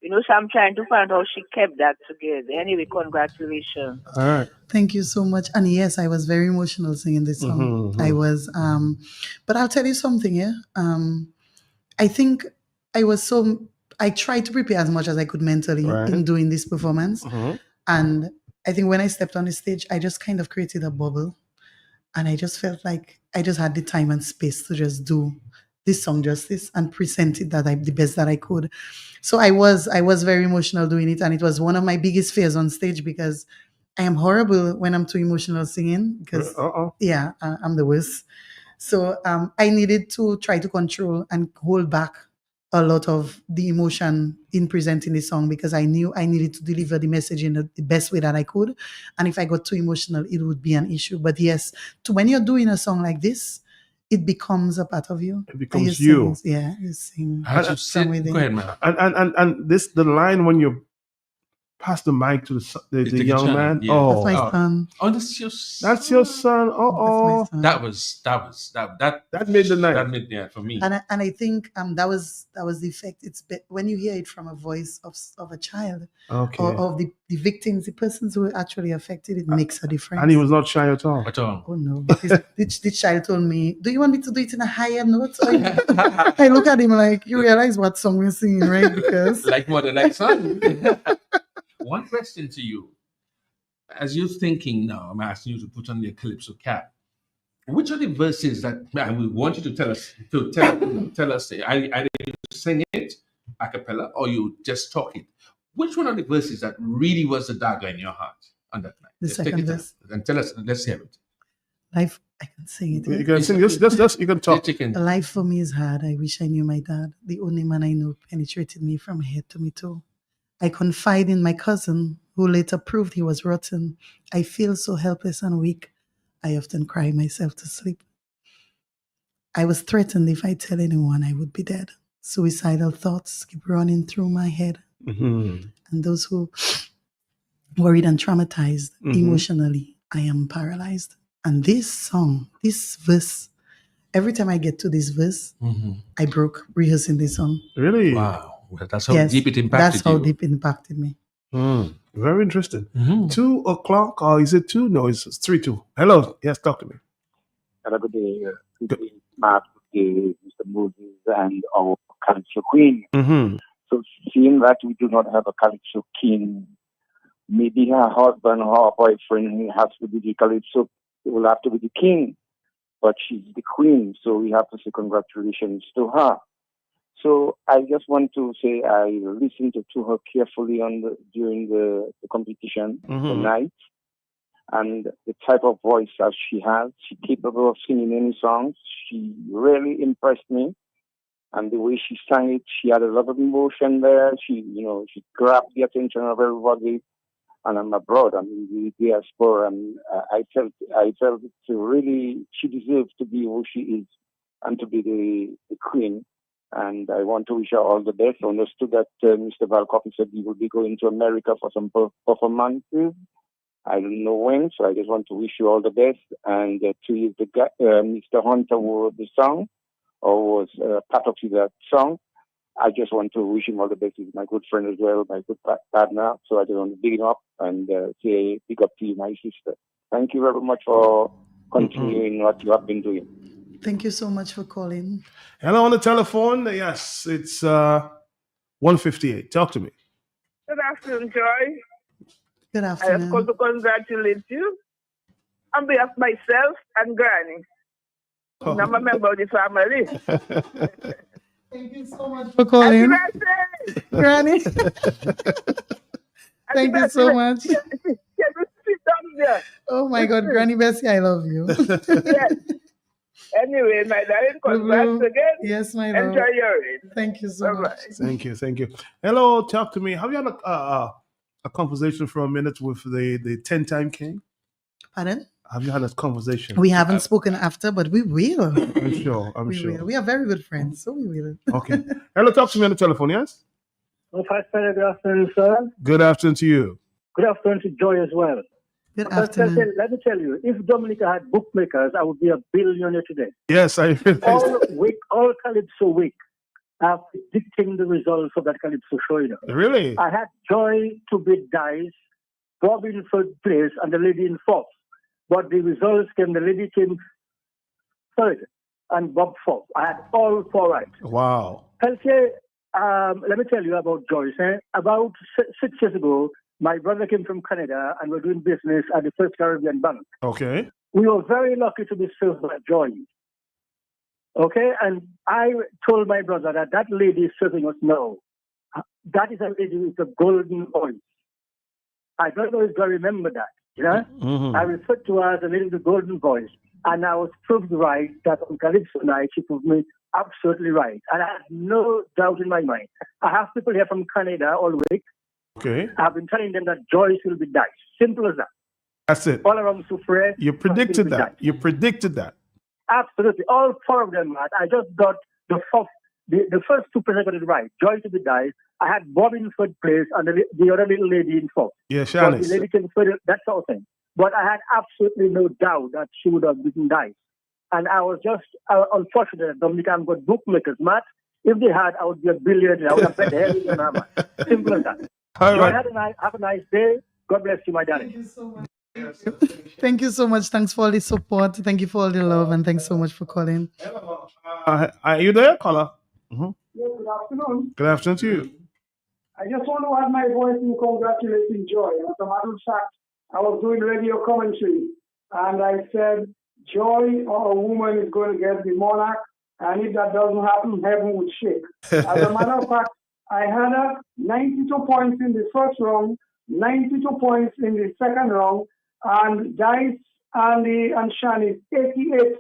You know, so I'm trying to find how she kept that together. Anyway, congratulations. All right. Thank you so much. And yes, I was very emotional singing this song. I was, but I'll tell you something, yeah. I think I tried to prepare as much as I could mentally Right. in doing this performance. Mhm. And I think when I stepped on the stage, I just kind of created a bubble. And I just felt like I just had the time and space to just do this song justice and present it the best that I could. So I was very emotional doing it, and it was one of my biggest fears on stage because I am horrible when I'm too emotional singing because yeah, I'm the worst. So I needed to try to control and hold back a lot of the emotion in presenting the song because I knew I needed to deliver the message in the best way that I could. And if I got too emotional, it would be an issue. But yes, when you're doing a song like this, it becomes a part of you. It becomes you. Yeah, you sing. How'd you song sit? within. Go ahead, man. And this the line when you pass the mic to the young child, man. yeah. Oh, That's my son. Oh, that's your that's your son. Oh, That made the night. That made, yeah, for me. And I think that was the effect. When you hear it from a voice of a child Okay. or of the victims, the persons who were actually affected, it makes a difference. And he was not shy at all. At all. Oh no! This child told me, "Do you want me to do it in a higher note?" I look at him like, "You realize what song we're singing, right?" Because Like mother, like son. One question to you. As you're thinking now, I'm asking you to put on your calypso cap. Which are the verses that we want you to tell us? Tell us. Either you sing it a cappella or you just talk it. Which one of the verses that really was the dagger in your heart on that night? The Just take second it down verse. and tell us. Let's hear it. life, I can sing it. You can sing. Just you can talk. Life for me is hard. I wish I knew my dad. The only man I know penetrated me from head to my toe. I confide in my cousin, who later proved he was rotten. I feel so helpless and weak. I often cry myself to sleep. I was threatened if I tell anyone I would be dead. Suicidal thoughts keep running through my head. Mm-hmm. And those who worried and traumatized emotionally, I am paralyzed. And this song, this verse, every time I get to this verse, I broke rehearsing this song. Really? Wow. Well, that's how deep it impacted That's how you. deep it impacted me. Very interesting. 2 o'clock, or is it 2? No, it's 3-2. Hello. Yes, talk to me. Hello, good day. Good day, Mark. Good day, Mr. Moses, and our Calypso Queen. Mm-hmm. So, seeing that we do not have a Calypso King, maybe her husband or her boyfriend has to be the Calypso, will have to be the king, but she's the queen, so we have to say congratulations to her. So I just want to say I listened to her carefully during the competition tonight, and the type of voice that she has. She's capable of singing any songs. She really impressed me. And the way she sang it, she had a lot of emotion there. She grabbed the attention of everybody. And I'm abroad, I'm in the diaspora, and I felt it really, she deserves to be who she is and to be the queen. And I want to wish her all the best. I understood that Mr. Valcoffey said he will be going to America for some performances. I don't know when, so I just want to wish you all the best. And to you, Mr. Hunter who wrote the song, or was part of that song, I just want to wish him all the best. He's my good friend as well, my good partner. So I just want to big him up and say big up to you, my sister. Thank you very much for continuing what you have been doing. Thank you so much for calling. Hello on the telephone. Yes, it's 158. Talk to me. Good afternoon, Joy. Good I have afternoon. come to congratulate you on behalf of myself and Granny. Oh. I'm a member of the family. Thank you so much for calling. Granny. Thank you so much. Can you sit down there? Oh my God, Granny Bessie, I love you. Yes. Anyway, my darling, congrats again. Yes, my love. Enjoy your rain. Thank you so much. Thank you. Hello, talk to me. Have you had a conversation for a minute with the 10-time king? Pardon? Have you had a conversation? We haven't spoken after, but we will. I'm sure. We will. We are very good friends, so we will. Okay. Hello, talk to me on the telephone, yes? Well, Pastor, good afternoon, sir. Good afternoon to you. Good afternoon to Joy as well. Good afternoon. Let me tell you, if Dominica had bookmakers, I would be a billionaire today. Yes, I realize. All Calypso week, I'm predicting the results of that Calypso show. Really? I had Joy to beat Dice, Bob in third place, and the lady in fourth. But the results came, the lady came third, and Bob fourth. I had all four right. Wow. Okay, let me tell you about Joyce. About 6 years ago, my brother came from Canada and we're doing business at the First Caribbean Bank. Okay. We were very lucky to be served by Joyce. Okay, and I told my brother that lady is serving us now. That is a lady with a golden voice. I don't know if you remember that. You know? Mm-hmm. I referred to her as a lady with a golden voice. And I was proved right that on Calypso night, she proved me absolutely right. And I have no doubt in my mind. I have people here from Canada all week. Okay. I've been telling them that Joyce will be Dice. Simple as that. That's it. All around Soufriere. You predicted that. You predicted that. Absolutely. All four of them, Matt. I just got the first two people got it right. Joyce will be Dice. I had Bob in third place and the other little lady in fourth. Yeah, But Shanice. the lady came third, that sort of thing. But I had absolutely no doubt that she would have beaten Dice. And I was just unfortunate that Dominica got bookmakers, Matt. If they had, I would be a billionaire. I would have bet the hell in them, Matt. Simple as that. All So right. have a nice day. God bless you, my darling. Thank you so much. Thanks for all the support. Thank you for all the love, and thanks so much for calling. Are you there, caller? Mm-hmm. Yes, good afternoon. Good afternoon to you. I just want to add my voice in congratulating Joy. As a matter of fact, I was doing radio commentary, and I said, Joy or a woman is going to get the monarch, and if that doesn't happen, heaven would shake. As a matter of fact, I had 92 points in the first round, 92 points in the second round, and Dice and Shani 88,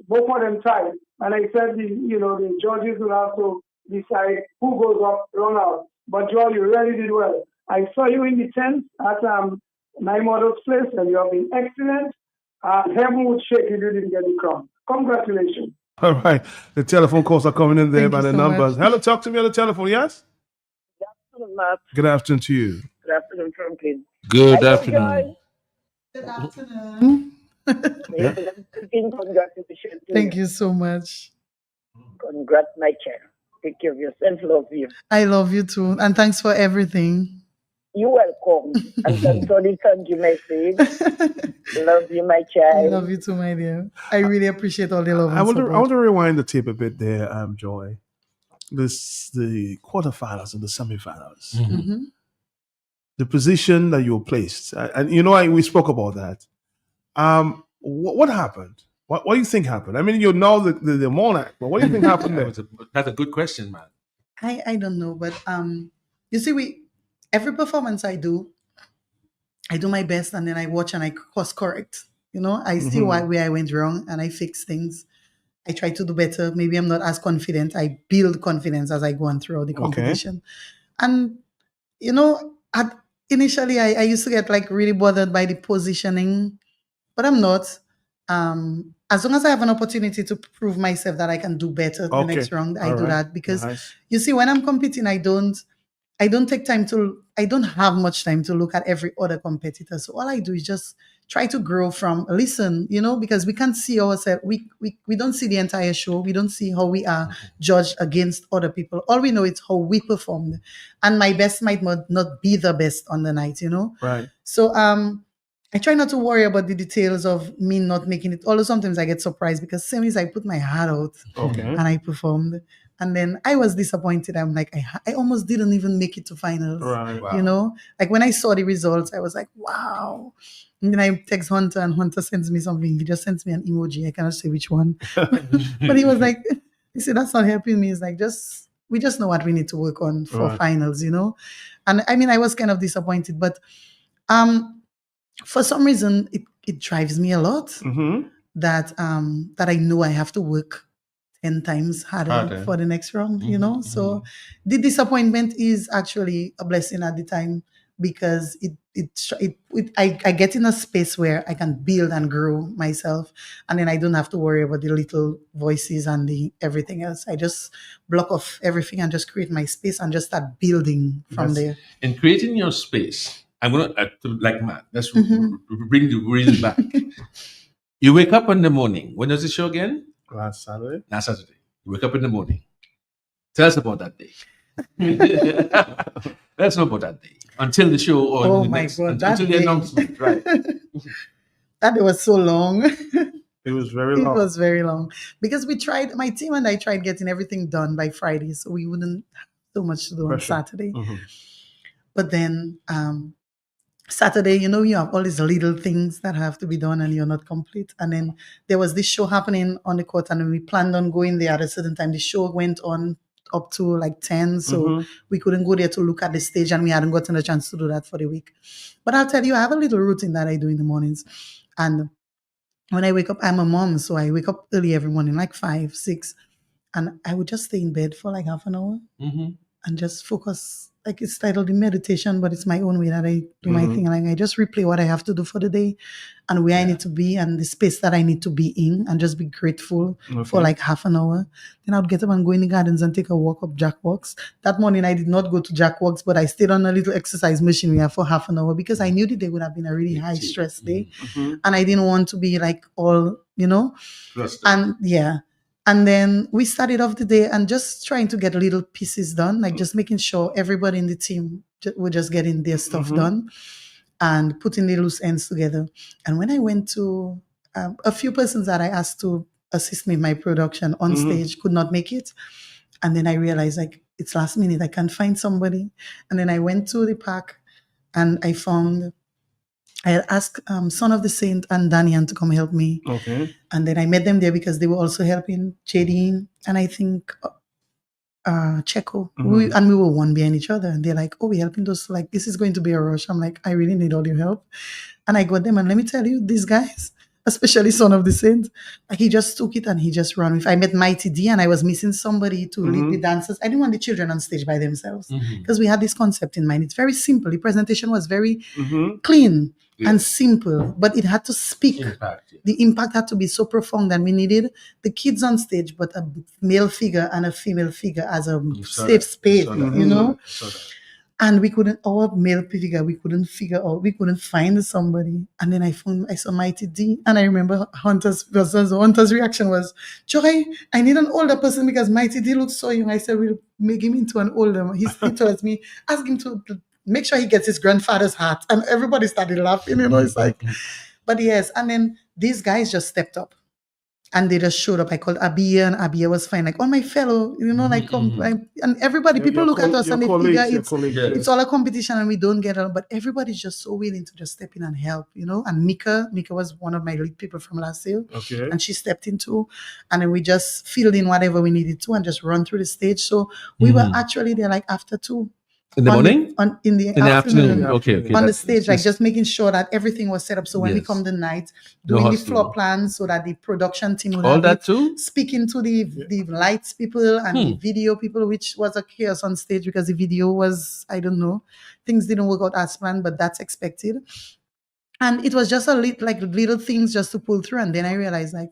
both of them tied. And I said, the judges will have to decide who goes up, run out. But Joy, you really did well. I saw you in the 10th at my mother's place, and you have been excellent. Heaven would shake if you didn't get the crown. Congratulations. All right. The telephone calls are coming in there Thank by you the so numbers. much. Hello, talk to me on the telephone, yes? Good afternoon, Matt. Good afternoon to you. Good afternoon, Franklin. Good Hello, afternoon. Joy. Good afternoon. Congratulations to Thank you so much. Congrats, my child. Take care of yourself. Love you. I love you too, and thanks for everything. You're welcome. And thanks for the thank you message. Love you, my I child. love you too, my dear. I really appreciate all the love and I want support. to rewind the tape a bit there, Joy. The quarterfinals and the semifinals. Mhm. The position that you were placed, and we spoke about that. What happened? What do you think happened? I mean, you know the monarch, but what do you think happened there? That's a good question, man. I don't know, but you see, every performance I do, I do my best, and then I watch and I course correct. You know, I see where I went wrong and I fix things. I try to do better. Maybe I'm not as confident. I build confidence as I go on throughout the competition. And, you know, initially I used to get like really bothered by the positioning, but I'm not. As long as I have an opportunity to prove myself that I can do better the next round, I do that. Because you see, when I'm competing, I don't have much time to look at every other competitor. So all I do is just try to grow from listen, you know, because we can't see ourselves. We don't see the entire show. We don't see how we are judged against other people. All we know is how we performed. And my best might not be the best on the night, you know? Right. So I try not to worry about the details of me not making it. Although sometimes I get surprised because same as I put my heart out and I performed. And then I was disappointed. I'm like, I almost didn't even make it to finals. Right. You know, like when I saw the results, I was like, wow. And then I text Hunter and Hunter sends me something. He just sends me an emoji. I cannot say which one. But he was like, you see, that's not helping me. It's like, we just know what we need to work on for finals, you know? And I mean, I was kind of disappointed, but for some reason, it drives me a lot that I know I have to work 10 times harder for the next round, you know? So the disappointment is actually a blessing at the time because I get in a space where I can build and grow myself, and then I don't have to worry about the little voices and the everything else. I just block off everything and just create my space and just start building from there. In creating your space, I'm going to, like Matt, let's bring the reel back. You wake up in the morning. When does the show again? Last Saturday. You wake up in the morning. Tell us about that day. Let's know about that day. Until the show or until the announcement. Right. That day was so long. It was very long. It was very long. Because my team and I tried getting everything done by Friday, so we wouldn't have so much to do on Saturday. But then Saturday, you know, you have all these little things that have to be done and you're not complete. And then there was this show happening on the court and we planned on going there at a certain time. The show went on up to like 10, so we couldn't go there to look at the stage and we hadn't gotten a chance to do that for the week. But I'll tell you, I have a little routine that I do in the mornings. And when I wake up, I'm a mom, so I wake up early every morning, like 5, 6, and I would just stay in bed for like half an hour and just focus. Like it's titled the meditation, but it's my own way that I do my thing. Like I just replay what I have to do for the day and where I need to be and the space that I need to be in and just be grateful for like half an hour. Then I would get up and go in the gardens and take a walk up Jack Walks. That morning I did not go to Jack Walks, but I stayed on a little exercise machine there for half an hour because I knew the day would have been a really high stress day. And I didn't want to be like all, you know, and yeah. And then we started off the day and just trying to get little pieces done, like just making sure everybody in the team were just getting their stuff done and putting the loose ends together. And when I went to a few persons that I asked to assist me in my production on stage could not make it. And then I realized like it's last minute, I can't find somebody. And then I went to the park and I had asked Son of the Saint and Danian to come help me. And then I met them there because they were also helping JD and I think Checo. And we were one behind each other. And they're like, oh, we're helping those. Like, this is going to be a rush. I'm like, I really need all your help. And I got them. And let me tell you, these guys, especially Son of the Saint, like he just took it and he just ran with. I met Mighty D and I was missing somebody to lead the dancers. I didn't want the children on stage by themselves because we had this concept in mind. It's very simple. The presentation was very clean and simple, but it had to speak. The impact had to be so profound and we needed the kids on stage, but a male figure and a female figure as a safe space, you know? And we couldn't, our male figure, we couldn't figure out, we couldn't find somebody. And then I saw Mighty D. And I remember Hunter's reaction was, Joy, I need an older person because Mighty D looks so young. I said, we'll make him into an older. He told me, ask him to make sure he gets his grandfather's hat. And everybody started laughing, you know, it's like, but yes. And then these guys just stepped up. And they just showed up. I called Abia and Abia was fine. Like, oh, my fellow, you know, like, and everybody, people look at us and they figure it's all a competition and we don't get along. But everybody's just so willing to just step in and help, you know. And Mika was one of my lead people from last year. And she stepped in too. And then we just filled in whatever we needed to and just run through the stage. So we were actually there like after 2. In the morning? In the In the afternoon. Okay. On the stage, like just making sure that everything was set up. So when we Yes. come the night, No doing the hustle. floor plans so that the production team would All have that it, too? speaking to the lights people and the video people, which was a chaos on stage because the video was, I don't know, things didn't work out as planned, but that's expected. And it was just little things just to pull through. And then I realized like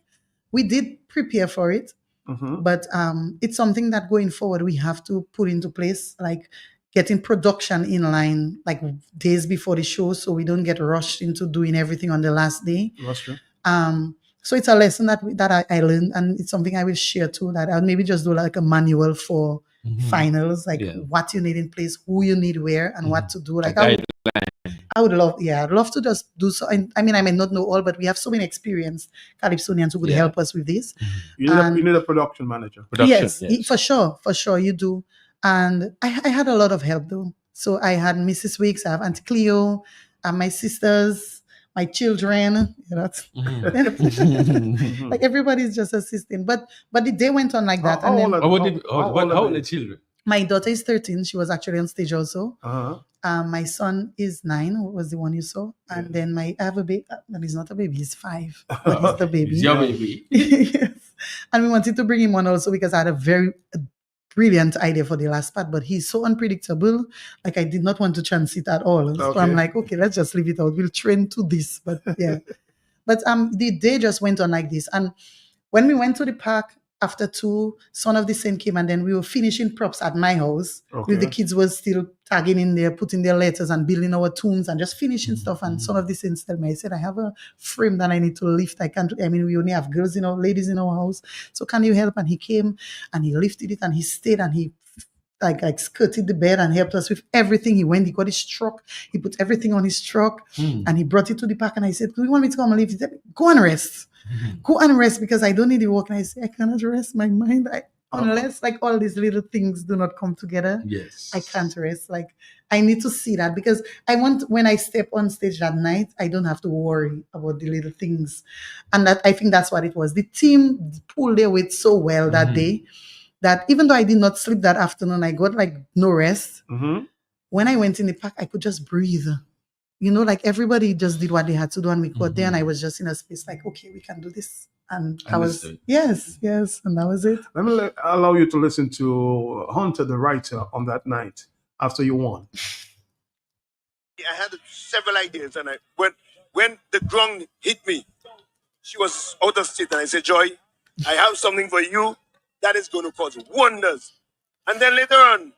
we did prepare for it, but it's something that going forward we have to put into place, like getting production in line like days before the show, so we don't get rushed into doing everything on the last day. That's true. So it's a lesson that I learned, and it's something I will share too. That I'll maybe just do like a manual for finals, like what you need in place, who you need where, and what to do. Like I would love, I'd love to just do so. I mean, I may not know all, but we have so many experienced Calypsonians who could help us with this. You need a production manager. Yes, for sure, you do. And I had a lot of help though. So I had Mrs. Weeks, I have Auntie Cleo, my sisters, my children. You know, like everybody's just assisting. But the day went on like that. How old are the children? My daughter is 13. She was actually on stage also. My son is 9, was the one you saw. And then I have a baby. No, he's not a baby, he's 5. But he's the baby. He's your baby. Yes. And we wanted to bring him on also because I had a very brilliant idea for the last part, but he's so unpredictable. Like I did not want to chance it at all. So I'm like, okay, let's just leave it out. We'll train to this. But yeah. But the day just went on like this. And when we went to the park, after 2, Son of the Saint came, and then we were finishing props at my house. With the kids was still tagging in there, putting their letters and building our tunes and just finishing stuff. And Son of the Saint told me, I said, I have a frame that I need to lift. We only have ladies in our house. So can you help? And he came and he lifted it and he stayed and he like skirted the bed and helped us with everything. He went, he got his truck, he put everything on his truck and he brought it to the park. And I said, do you want me to come and lift it? He said, go and rest. Go and rest because I don't need to work. And I say, I cannot rest my mind unless like all these little things do not come together. Yes. I can't rest. Like I need to see that because I want when I step on stage that night, I don't have to worry about the little things. And that I think that's what it was. The team pulled their weight so well that day that even though I did not sleep that afternoon, I got like no rest. When I went in the park, I could just breathe. You know, like everybody just did what they had to do and we got there and I was just in a space like, okay, we can do this. And I was, yes. And that was it. Let me allow you to listen to Hunter, the writer, on that night after you won. I had several ideas and when the drum hit me, she was out of state and I said, Joy, I have something for you that is going to cause wonders. And then later on,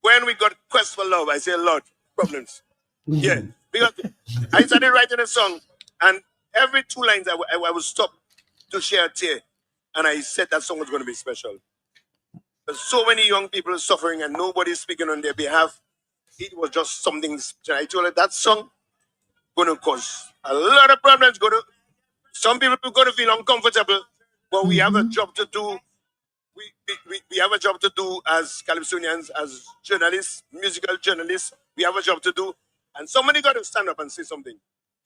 when we got Quest for Love, I said, Lord, problems. Yeah, because I started writing a song and every 2 lines I would stop to share a tear. And I said that song was going to be special. There's so many young people suffering and nobody's speaking on their behalf. It was just something. I told her that song going to cause a lot of problems. Some people are going to feel uncomfortable, but we have a job to do. We have a job to do as Calypsonians, as journalists, musical journalists. We have a job to do. And somebody got to stand up and say something.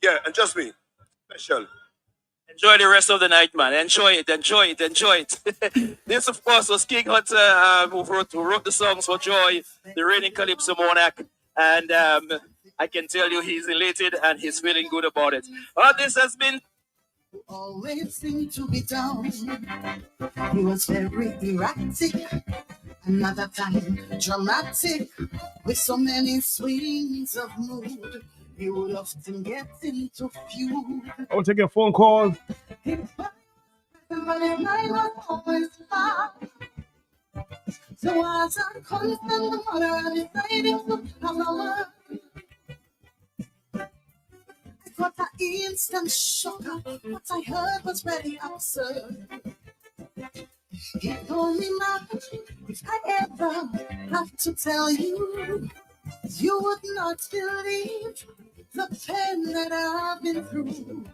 Yeah, and trust me, special. Enjoy the rest of the night, man. Enjoy it. This, of course, was King Hunter, who wrote the songs for Joy, the reigning Calypso monarch. And I can tell you he's elated and he's feeling good about it. This has been... Always seemed to be down. He was very erratic. Another time dramatic. With so many swings of mood. He would often get into feud. I'll take a phone call. But his mind was always far. So as I constant the mother and his lady to have a word. I got an instant shock. What I heard was very absurd. He told me not if I ever have to tell you, you would not believe the pain that I've been through.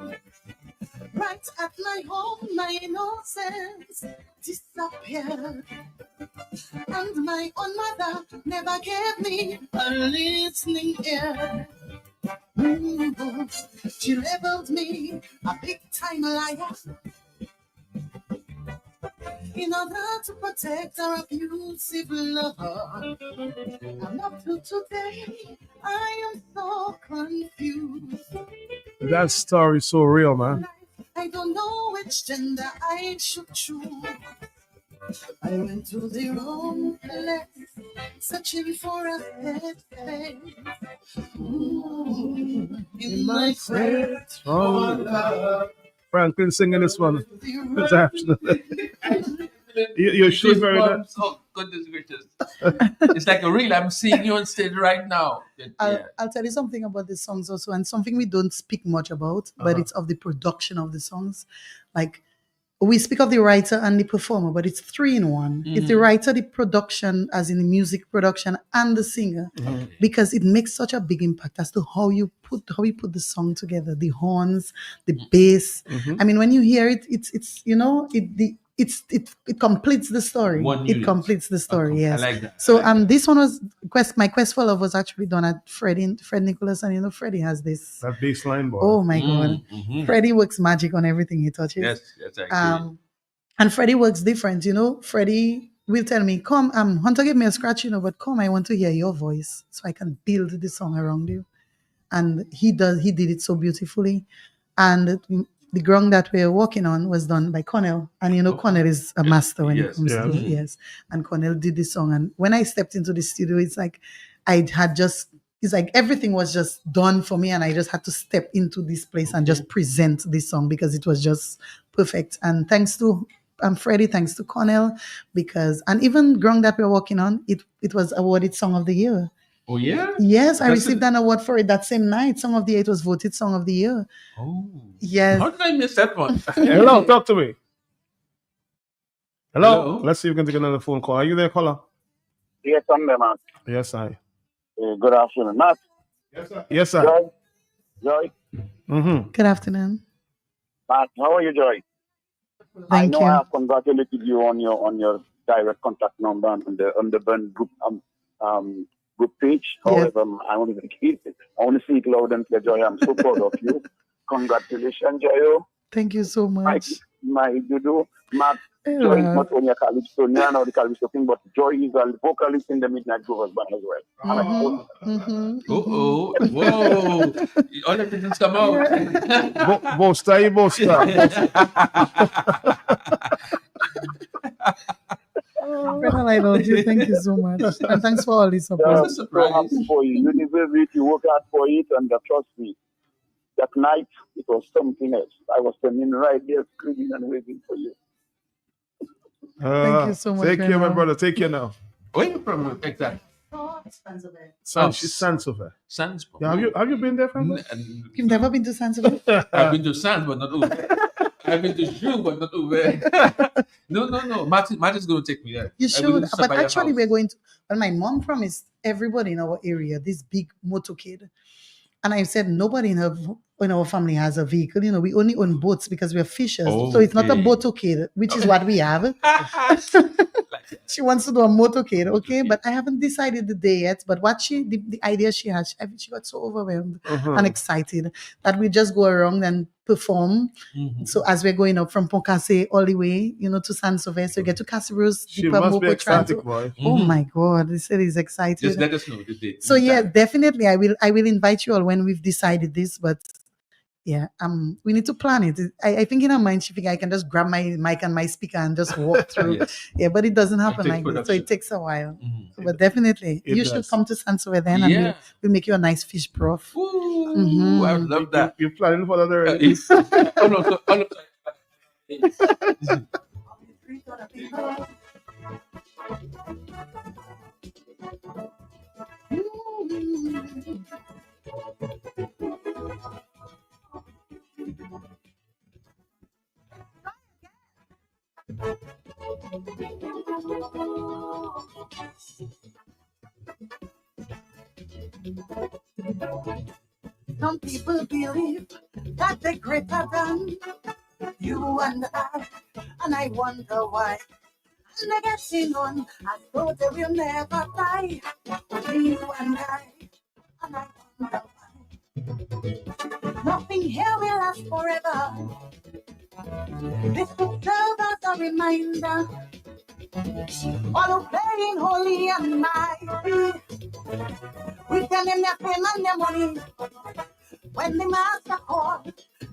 Right at my home, my innocence disappeared. And my own mother never gave me a listening ear. She labeled me a big time liar. in order to protect our abusive love. And up to today, I am so confused. That story is so real, man. I don't know which gender I should choose. I went to the wrong place, searching for a head in my quest for love. Franklin singing this one. It's absolutely. You're shivering. Goosebumps. Oh, goodness gracious. It's like a real, I'm seeing you on stage right now. I'll tell you something about the songs also, and something we don't speak much about, but it's of the production of the songs. Like, we speak of the writer and the performer, but it's 3 in 1. It's the writer, the production, as in the music production, and the singer, because it makes such a big impact as to how you put the song together, the horns, the bass. I mean, when you hear it, it's you know, it completes the story. It completes the story. Yes. I like that. So this one was my quest for love was actually done at Fred Nicholas, and you know Freddie has this. That bass line, boy. Oh my God, Freddie works magic on everything he touches. Yes, I agree. And Freddie works different. You know, Freddie will tell me, "Come, Hunter gave me a scratch, you know, but come, I want to hear your voice so I can build the song around you." And he did it so beautifully. And the ground that we're working on was done by Cornell. And you know, Cornell is a master when it comes to it. Yes. And Cornell did the song. And when I stepped into the studio, it's like it's like everything was just done for me. And I just had to step into this place and just present this song because it was just perfect. And thanks to Freddie, thanks to Cornell, and even ground that we're working on, it was awarded Song of the Year. Oh, yeah? Yes, I received an award for it that same night. Song of the Year, it was voted Song of the Year. Oh. Yes. How did I miss that one? Hello, talk to me. Hello? Let's see if we can take another phone call. Are you there, caller? Yes, I'm there, man. Yes, I. Good afternoon, Matt. Yes, sir. Yes, sir. Joy. Good afternoon. Matt, how are you, Joy? I know you. I have congratulated you on your direct contact number on the Burn group group page. However, I want to see it loud and clear, Joy. I'm so proud of you. Congratulations, Joyo. Thank you so much. My Dudu, Matt. Joy is not only a Calypsonian or the Calypso King, but Joy is a vocalist in the Midnight Groovers band as well. Whoa. All the things come out. Bosta. Brother, I love you. Thank you so much. And thanks for all this support. So happy for you. You deserve it. You work hard for it. And trust me, that night, it was something else. I was standing right there screaming and waiting for you. Thank you so much. Take care, my brother. Take care now. Where are you from exactly? Sansover. Yeah, have you been there, Franklin? You've never been to Sansover? I've been to Sans, but not over. I've been to Shrew, but not over. No. Martin's going to take me there. You should. But actually, we're going to. Well, my mom promised everybody in our area this big motorcade. And I said, nobody in our family has a vehicle. You know, we only own boats because we're fishers. So it's not a motorcade, which is what we have. She wants to do a motorcade, okay? But I haven't decided the day yet. But the idea she had, she got so overwhelmed and excited that we just go around and perform. So as we're going up from Poncase all the way, you know, to Sansover, so you get to Casabros, she must be ecstatic, boy. Oh my God, he said he's excited. Just let us know the date. So yeah, definitely, I will invite you all when we've decided this. But yeah, we need to plan it. I think in her mind she think I can just grab my mic and my speaker and just walk through. Yeah, but it doesn't happen like this, so it takes a while. But definitely, you should come to Sansover then, and we'll make you a nice fish broth. I would love that. You're planning for that already? Some people believe that they're greater than you and I wonder why. And they're getting on as though they will never die. Only you and I wonder why. Nothing here will last forever. This will serve as a a reminder. All who playing holy and mighty, we tell them their fame and their money. When the master call,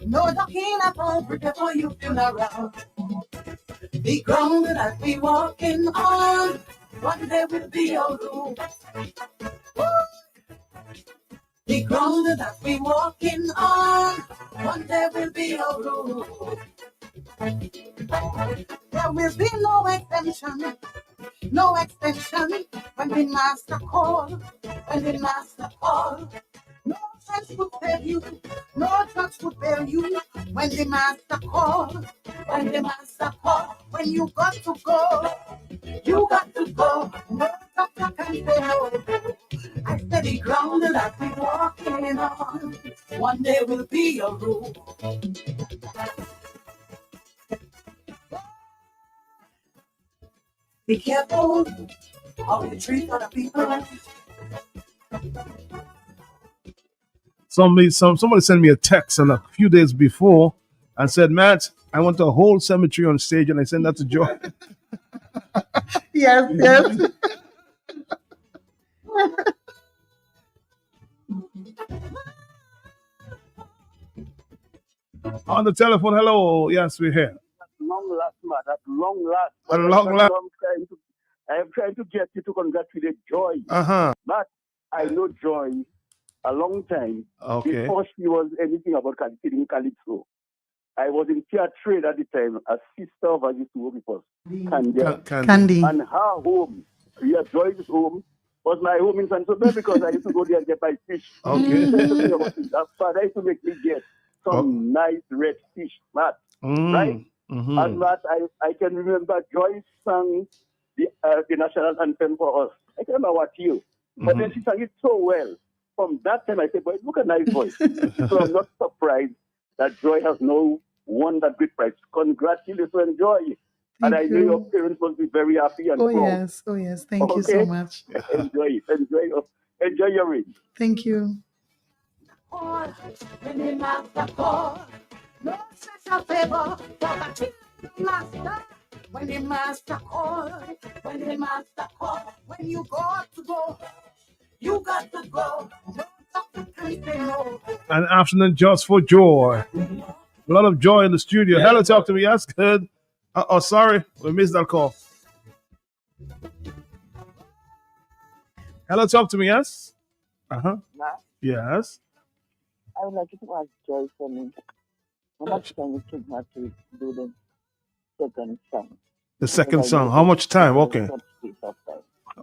no ducking at all, prepare for your funeral. The ground that we walking on, one day will be your roof. The ground that we walking on, one day will be your roof. There will be no extension, no extension when the master call, when the master call. No church would fail you, no church would fail you when the master call, when the master call. When you got to go, you got to go. No doctor can say no. I said the ground that we walking on, one day will be your roof. Be careful how you treat other people. Somebody sent me a text and a few days before and said, Matt, I want a whole cemetery on stage, and I sent that to Joy. Yes, yes. On the telephone, hello. Yes, we're here. Long last, man. At long last. At long last. I am trying to get you to congratulate Joy. Uh-huh. But I know Joy a long time Okay. before she was anything about singing Calypso. I was in theatre at the time. A sister of ours used to work with us, Candy. Candy. And her home, Joy's home, was my home in San Jose because I used to go there and get my fish. Okay. That father used to make me get some nice red fish, Matt. Right? Mhm. And Matt, I can remember Joy sang the national anthem for us. I can't remember what year. But then she sang it so well. From that time, I said, boy, look at nice voice. So I'm not surprised that Joy has now won that great prize. Congratulations, Joy. And I know you. your parents must be very happy and Oh proud. yes, oh yes. Thank you so much. Enjoy it. Enjoy your reign. Thank you. When the master call, no special favor for the master. When the master call, when the master call, when you got to go, you got to go. No doctor can say no. An afternoon just for joy. A lot of joy in the studio. Yeah. Hello, talk to me. Yes, good. Sorry, we missed that call. Hello, talk to me. Yes. Uh-huh. Matt, Yes. I would like you to ask Joy for me. How much time it took her to do the second song? The second song. How much time? Okay.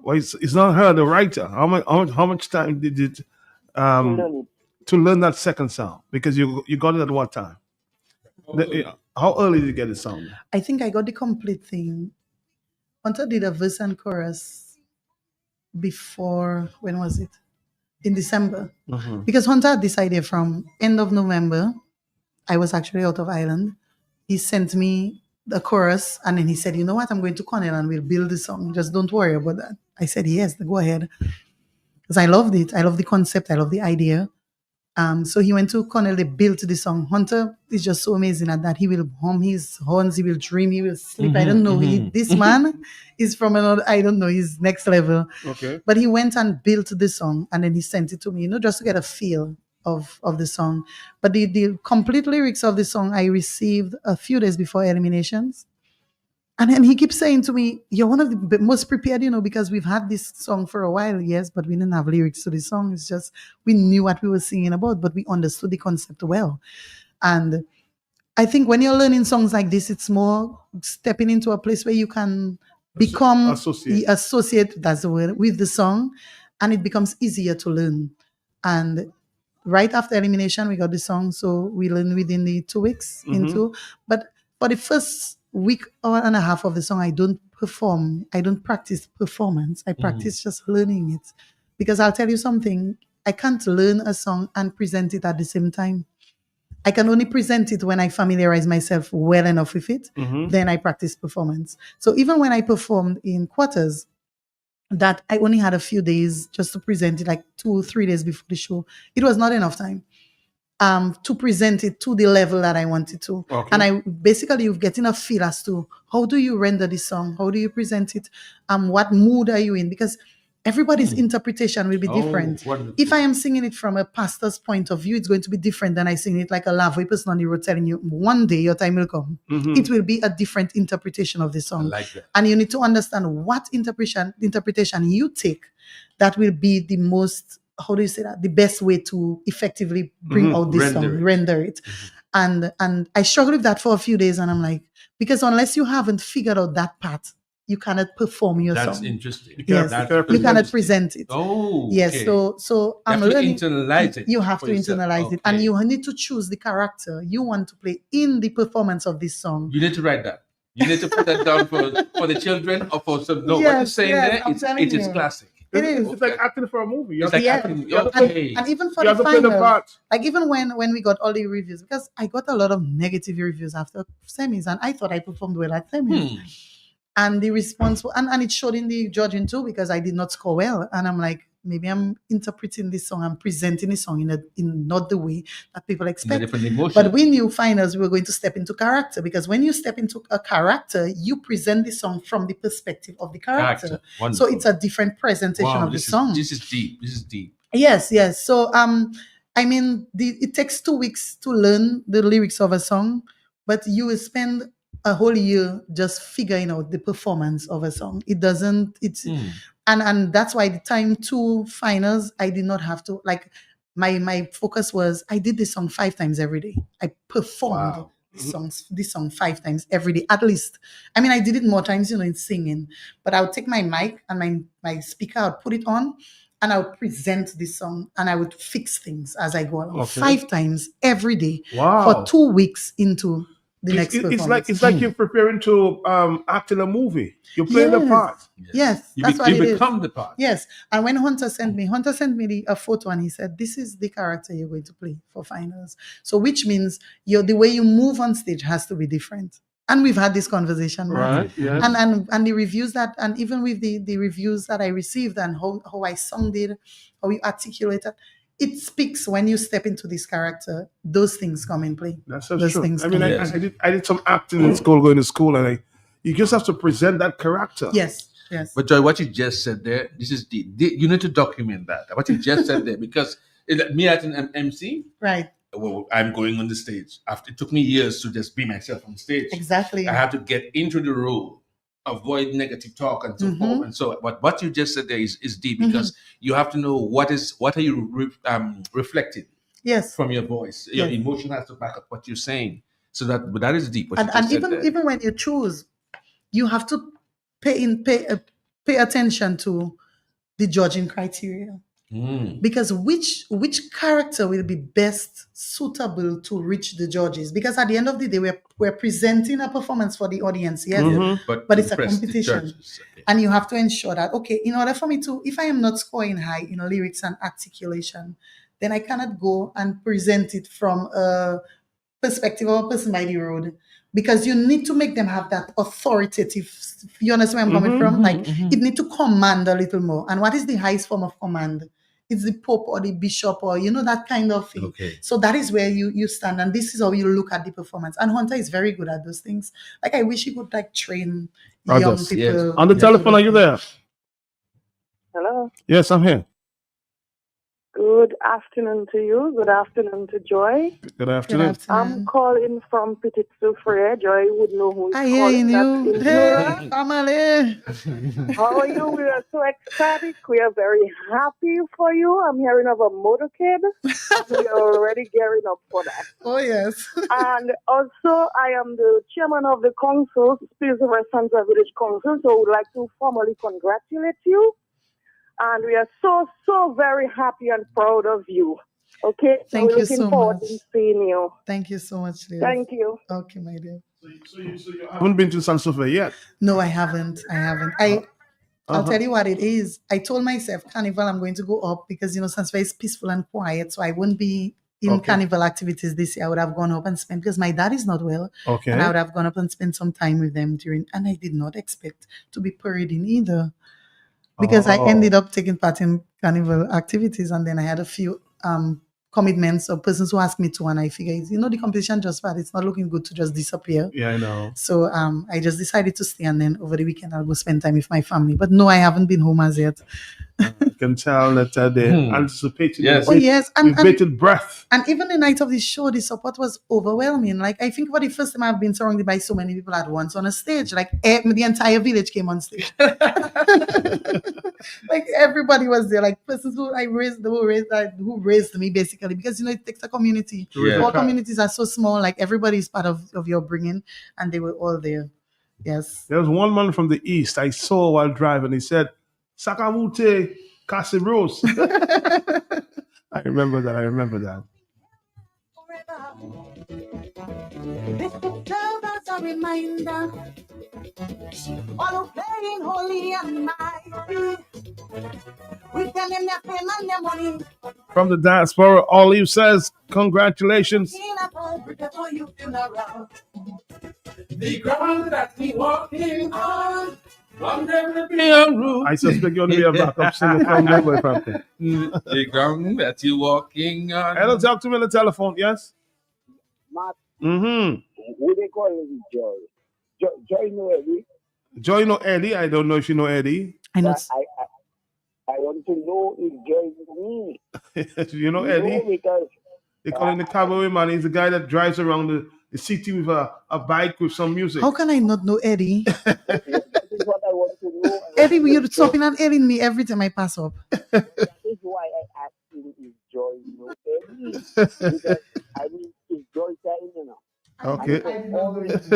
Well, it's not her, the writer. How much time did it to learn that second song? Because you got it at what time? How early did you get the song? I think I got the complete thing. Hunter did a verse and chorus before, when was it? In December. Mhm. Because Hunter had this idea from end of November. I was actually out of Ireland. He sent me the chorus and then he said, you know what, I'm going to Cornell and we'll build the song. Just don't worry about that. I said, yes, go ahead. Because I loved it. I love the concept. I love the idea. So he went to Cornell, they built the song. Hunter is just so amazing at that. He will hum his horns, he will dream, he will sleep. I don't know. This man is from another, I don't know, he's next level. Okay. But he went and built the song and then he sent it to me, just to get a feel of the song. But the complete lyrics of the song I received a few days before Eliminations. And then he keeps saying to me, you're one of the most prepared, because we've had this song for a while, yes, but we didn't have lyrics to the song. It's just, we knew what we were singing about, but we understood the concept well. And I think when you're learning songs like this, it's more stepping into a place where you can become associate, that's the word, with the song, and it becomes easier to learn. And right after Elimination, we got the song, so we learned within the 2 weeks into. But for the first week and a half of the song, I don't perform. I don't practice performance. I practice just learning it. Because I'll tell you something, I can't learn a song and present it at the same time. I can only present it when I familiarize myself well enough with it. Then I practice performance. So even when I performed in Quarters, that I only had a few days just to present it, like 2 or 3 days before the show. It was not enough time. to present it to the level that I wanted to. Okay. And you're getting a feel as to how do you render this song? How do you present it? What mood are you in? Because everybody's interpretation will be different. Wonderful. If I am singing it from a pastor's point of view, it's going to be different than I sing it like a lovely person on the road telling you, one day your time will come. Mhm. It will be a different interpretation of the song. like that. And you need to understand what interpretation you take that will be the most, how do you say that? The best way to effectively bring out this song, render it. And I struggled with that for a few days, and I'm like, because unless you haven't figured out that part, you cannot perform your That's song. interesting. Yes, you cannot present it. Oh, yes. okay. So You I'm have to learning. internalize it You have for to yourself. internalize it, and you need to choose the character you want to play in the performance of this song. You need to write that. You need to put that down for the children or for some. No, what you're Yes, saying yes, there, I'm telling it is you. classic. It is. It's like acting for a movie. You It's have like to- acting. you have to Okay. And even for You the have to play the final, part. like even when we got all the reviews, because I got a lot of negative reviews after semis, and I thought I performed well at semis. And the response, and it showed in the judging too, because I did not score well. And I'm like, maybe I'm interpreting this song, I'm presenting this song in not the way that people expect. different emotion. But we knew finals we were going to step into character, because when you step into a character, you present the song from the perspective of the character. So Wonderful. it's a different presentation Wow, of the this song. This is deep. This is deep. Yes, yes. So I mean, it takes 2 weeks to learn the lyrics of a song, but you will spend a whole year just figuring out the performance of a song. It doesn't. And that's why the time 2 finals, I did not have to, like, my focus was I did this song 5 times every day. I performed this song 5 times every day at least. I mean, I did it more times, in singing, but I would take my mic and my speaker, I would put it on, and I would present this song, and I would fix things as I go along. Okay. 5 times every day Wow. for 2 weeks into the next performance. It's like you're preparing to act in a movie. You're playing the Yes. part. Yes, You that's be- what you it is. become the part. Yes, and when Hunter sent me a photo, and he said, "This is the character you're going to play for finals." So, which means the way you move on stage has to be different. And we've had this conversation, Right, yes. And the reviews and even with the reviews that I received and how I sounded, how you articulated, it speaks when you step into this character. Those things come in play. That's so Those true. things I mean, come in I play. I did some acting in school, going to school, and you just have to present that character. Yes, yes. But Joy, what you just said there, this is deep. You need to document that. What you just said there, because me as an MC, Right. well, I'm going on the stage. It took me years to just be myself on stage. Exactly. I had to get into the role, avoid negative talk and so Mhm. forth. And so, what you just said there is deep, Mhm. because you have to know what are you reflecting Yes. from your voice. Your Yes. emotion has to back up what you're saying. So that is deep. What you And just said even there. even when you choose, you have to pay attention to the judging criteria, because which character will be best suitable to reach the judges, because at the end of the day we're presenting a performance for the audience, yes, Mhm. but to it's a impress the competition, judges. and you have to ensure that, okay, in order for me to, if I am not scoring high in lyrics and articulation, then I cannot go and present it from a perspective of a person by the road, because you need to make them have that authoritative, you understand where I'm coming from? Like, it need to command a little more. And what is the highest form of command? It's the Pope or the Bishop, or that kind of thing. Okay. So that is where you stand, and this is how you look at the performance. And Hunter is very good at those things. Like, I wish he could train young Others, people. yes. On the telephone, are you there? Hello. Yes, I'm here. Good afternoon to you. Good afternoon to Joy. Good afternoon. I'm calling from Petit Soufriere. Joy would know who is I calling. hear That you. is Hey, Nora. family. How are you? We are so ecstatic. We are very happy for you. I'm hearing of a motorcade. We are already gearing up for that. Oh, yes. And also, I am the chairman of the council, Spilsbury Central Village Council, so I would like to formally congratulate you. And we are so very happy and proud of you. Okay? Thank We're you looking so forward much. to seeing you. Thank you so much, Liz. Thank you. Okay, my dear. I haven't been to San Sofia yet. No, I haven't. I'll tell you what it is. I told myself, Carnival, I'm going to go up because, Sansphere is peaceful and quiet, so I wouldn't be in Okay. Carnival activities this year. I would have gone up and spent, because my dad is not well. Okay. And I would have gone up and spent some time with them and I did not expect to be parading either. Because I Oh. ended up taking part in Carnival activities, and then I had a few commitments or persons who ask me to, and I figure, the competition just bad. It's not looking good to just disappear. Yeah, I know. So I just decided to stay, and then over the weekend I'll go spend time with my family. But no, I haven't been home as yet. I can tell that they're anticipating Yes. Oh, yes. with bated breath. And even the night of the show, the support was overwhelming. Like, I think for the first time I've been surrounded by so many people at once on a stage. Like, the entire village came on stage. Like, everybody was there. Like, persons who raised me, basically. Because, it takes a community. Yeah. All communities are so small. Like, everybody is part of your bringing. And they were all there. Yes. There was one man from the east I saw while driving. He said, Sakamute Casimros. I remember that. This will serve as a reminder. All who playing holy and mighty. We tell them their fame and their money. From the diaspora, Olive says, congratulations. The ground that we walking on. I suspect you're going to be a backup singer from Newbury, Frampton. The ground that you're walking on. Hello, talk to me on the telephone, yes? Matt, Mm-hmm. who they call him Joy? Joy know Eddie? Joy know Eddie? I don't know if you know Eddie. I know. I want to know if Joy knows me. You know Eddie? Because They call him the cowboy man. He's the guy that drives around the city with a bike with some music. How can I not know Eddie? that is what I want to know. Eddie, you're stopping and airing me every time I pass up. That is why I asked him if Joy knows Eddie. Because, I mean, it's Joy time, you know. Okay. And it's always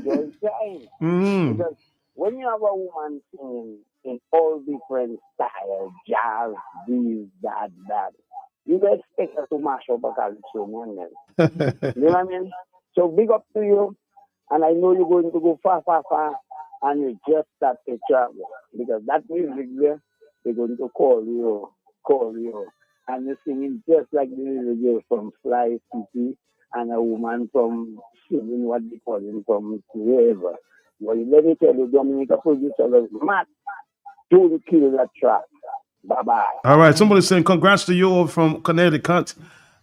Joy time. Mm. Because when you have a woman singing in all different styles, jazz, this, that, you don't expect her to mash up a calypso man then. You know what I mean? So big up to you. And I know you're going to go far, and you just start to travel. Because that music there, they're going to call you. And you're singing just like the little girl from Fly City and a woman from singing what they call it from wherever. Well, let me tell you, Dominica producer was mad to kill that track. Bye-bye. All right, somebody's saying congrats to you all from Connecticut.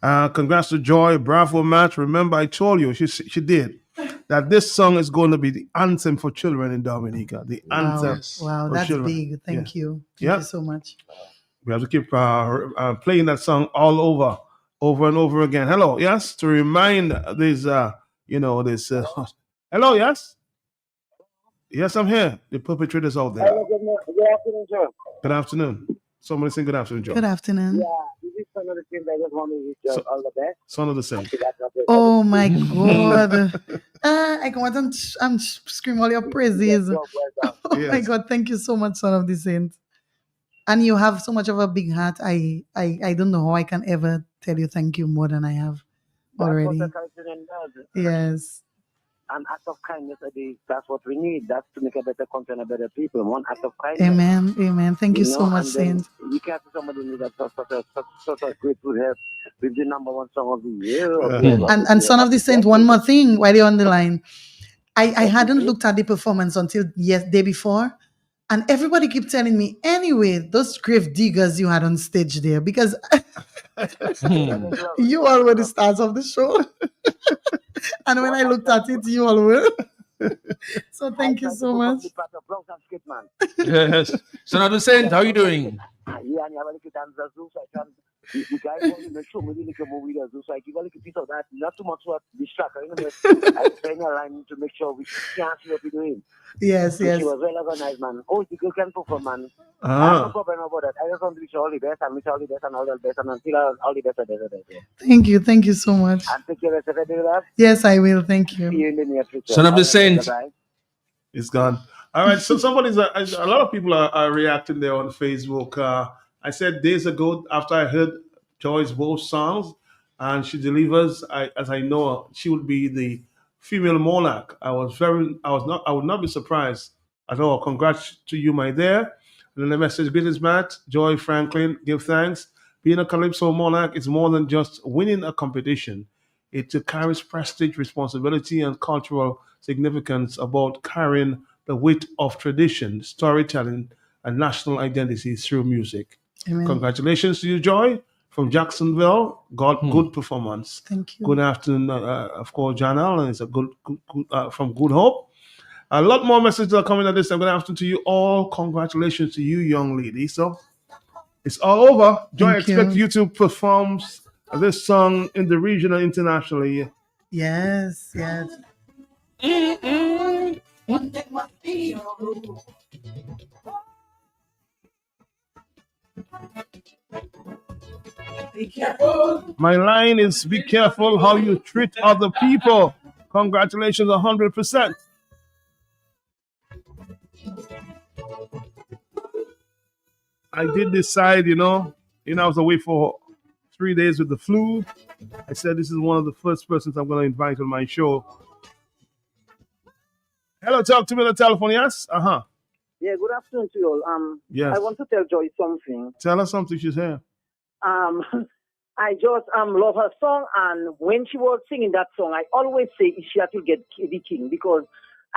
Congrats to Joy. Bravo, Matt. Remember, I told you, she did, that this song is going to be the anthem for children in Dominica. The anthem. Wow, for that's children. big. Thank you. Yeah. Thank you so much. We have to keep playing that song all over and over again. Hello, yes, to remind this, hello, yes? Yes, I'm here. The perpetrators out there. Hello, good afternoon, sir. Good afternoon. Somebody say good afternoon, Joe. Good afternoon. Yeah, this is Son of the Saint. I just want to wish you all the best. Son of the Saint. Oh my God. I go out and scream all your praises. Oh my Yes. God. Thank you so much, Son of the Saint. And you have so much of a big heart. I don't know how I can ever tell you thank you more than I have already. That's what the continent does. Yes. An act of kindness, that's what we need. That's to make a better country and a better people. One act of kindness. Amen. Amen. Thank you so much, and then Saint. you can't see somebody need that such a grateful help with the #1 song of the year. And Son of the Saint, one more thing while you're on the line. I hadn't looked at the performance until day before. And everybody kept telling me, anyway, those grave diggers you had on stage there, because you all were the stars of the show. And when I looked at it, you all were. So thank you so much. Yes. Son of the Saint, how are you doing? Yeah, and you have a little dancer too, so I can. The guy wants to make sure we little movie there, so I give a little piece of that. Not too much what distract, you know. I'm trying to line to make sure we can't see what we're doing. Yes, So yes. she was well organized, man. Oh, the girl can perform, man. I have Ah. no problem about that. I just want to wish you all the best and wish all the best and all the best and until all the best are there. Thank you. Thank you so much. And take care of yourself, everybody. Yes, I will. Thank you. See you in the near future. Son of the All right, Saint. bye-bye. It's gone. All right. So a lot of people are reacting there on Facebook. I said days ago after I heard Joy's both songs, and she delivers. As I know, she would be the female monarch. I would not be surprised at all. Congrats to you, my dear. And then the message: greetings, Matt, Joy, Franklin. Give thanks. Being a Calypso monarch is more than just winning a competition. It carries prestige, responsibility, and cultural significance about carrying the weight of tradition, storytelling, and national identity through music. Amen. Congratulations to you, Joy. from Jacksonville. Good performance. Thank you. Good afternoon, of course, John Allen is a good from Good Hope. A lot more messages are coming at this time. Good afternoon to you all. Congratulations to you, young lady. So it's all over. Joy, I expect you to perform this song in the region and internationally. Yes, yes. Be careful. My line is be careful how you treat other people. Congratulations, 100%. I did decide, I was away for 3 days with the flu. I said this is one of the first persons I'm going to invite on my show. Hello, talk to me on the telephone, yes? Yeah, good afternoon to you all. Yes. I want to tell Joy something. Tell her something, she's here. I just love her song, and when she was singing that song, I always say she had to get the king because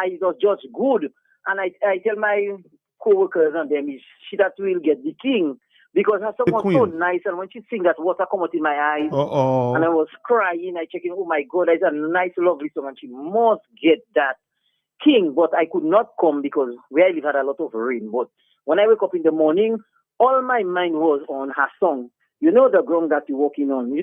it was just good. And I tell my co-workers and them, she that will get the king because her song was so nice. And when she sing that, water come out in my eyes. Uh-oh. And I was crying. I checking, oh my God, that's a nice, lovely song, and she must get that king. But I could not come because where I live had a lot of rain. But when I wake up in the morning, all my mind was on her song. You know the ground that you're walking on,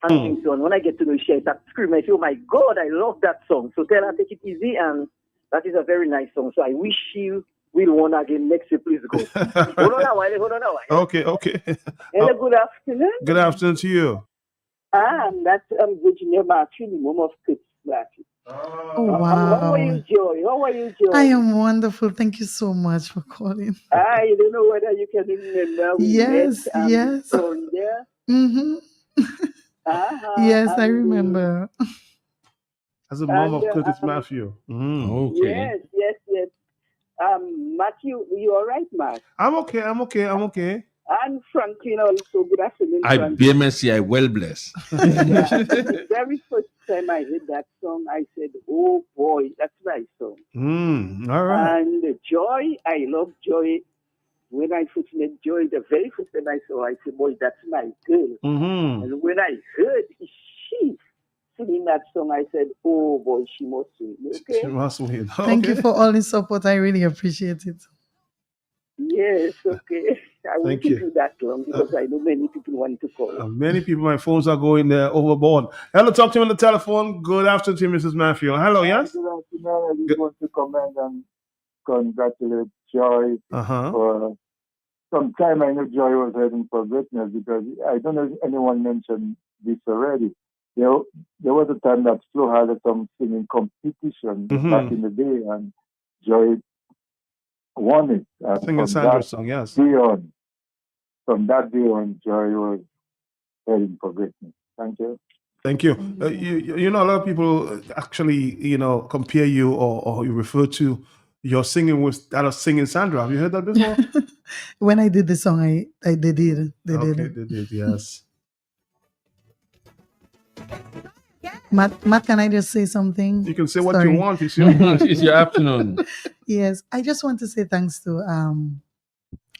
And so when I get to know she that scream, I say, oh my God, I love that song. So tell her, take it easy, and that is a very nice song. So I wish you will win again next year. Please go. Hold on a while. Okay. Hello, good afternoon. Good afternoon to you. That's Virginia Martin, the mom of Chris Martin. Oh, wow. How are you, Joy? I am wonderful. Thank you so much for calling. I don't know whether you can remember. Yes. There. Mm-hmm. Yes, I remember. As a mom of Curtis Matthew. Okay. Yes. Matthew, you all right, Mark? I'm okay. And Franklin also, good afternoon. I BMSC, I well bless. The very first time I heard that song, I said, oh boy, that's my song. All right. And Joy, I love Joy. When I first met Joy, the very first time I saw her, I said, boy, that's my girl. Mm-hmm. And when I heard she singing that song, I said, oh boy, she must win. Okay? She must win. Thank you for all the support. I really appreciate it. Yes, okay. I will Thank keep you. you that long because I know many people want to call. Many people, my phones are going overboard. Hello, talk to me on the telephone. Good afternoon to you, Mrs. Matthew. Hello, yes? Good afternoon. I just want to commend and congratulate Joy for some time. I know Joy was heading for greatness because I don't know if anyone mentioned this already. There was a time that Flo had some singing competition back in the day, and Joy won it. Singing Sandra's song, yes. From that day on, Joy was heading for greatness. Thank you. Thank you. A lot of people actually, compare you or you refer to your singing with that of Singing Sandra. Have you heard that before? When I did the song, they did. They did, yes. Matt, can I just say something? You can say what you want. It's your afternoon. Yes, I just want to say thanks to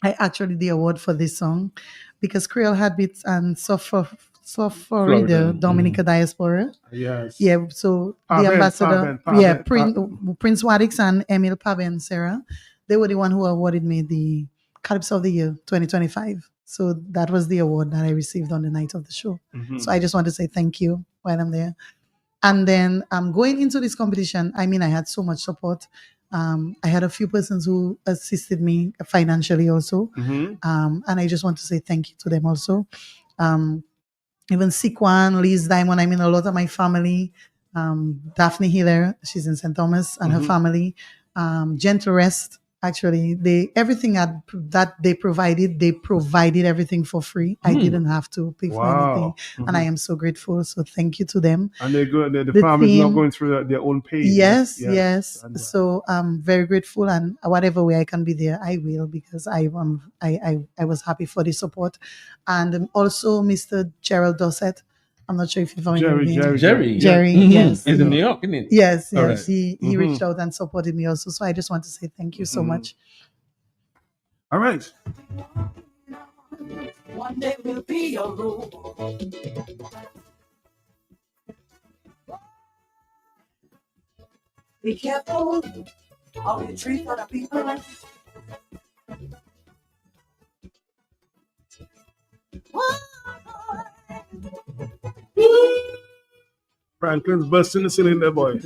I actually the award for this song because Creole Habits and Florida Dominica Diaspora. Yes. Yeah, so Paben, the ambassador, Paben. Prince Wadix and Emil Paben Sarah, they were the one who awarded me the Calypso of the Year 2025. So that was the award that I received on the night of the show. Mhm. So I just want to say thank you while I'm there. And then going into this competition, I had so much support. I had a few persons who assisted me financially also. Mhm. And I just want to say thank you to them also. Even Sikwan, Liz Diamond, a lot of my family. Daphne Hiller, she's in St. Thomas, and her Mhm. family. Gentle Rest, actually, everything that they provided everything for free. I didn't have to pay for anything. And I am so grateful. So thank you to them. And they're good. The The farm is not team- going through their own pain. Yes. And, So I'm very grateful, and whatever way I can be there, I will, because I was happy for the support, and also Mr. Gerald Dossett. I'm not sure if you've heard of him. Jerry. Yes. He's in New York, isn't he? Yes. All right. He reached out and supported me also. So I just want to say thank you so much. All right. One day will be your rule. Be careful how you treat other people. Franklin's busting the cylinder, boy.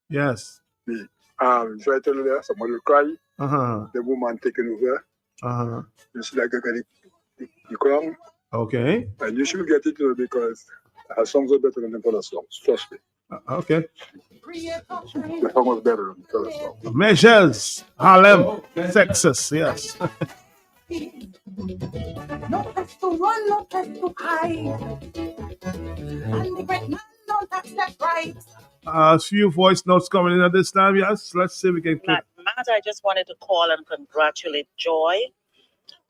Yes. So I tell you there, somebody will cry. Uh-huh. The woman taking over. Uh-huh. You see like the crown. Okay. And you should get it because her songs are better than the other songs. Trust me. Okay. The song was better than the other songs. Measures, Harlem, Texas, yes. No place to run, no place to hide. And the great man don't touch that right. A few voice notes coming in at this time, yes. Let's see if we can click. Matt, I just wanted to call and congratulate Joy.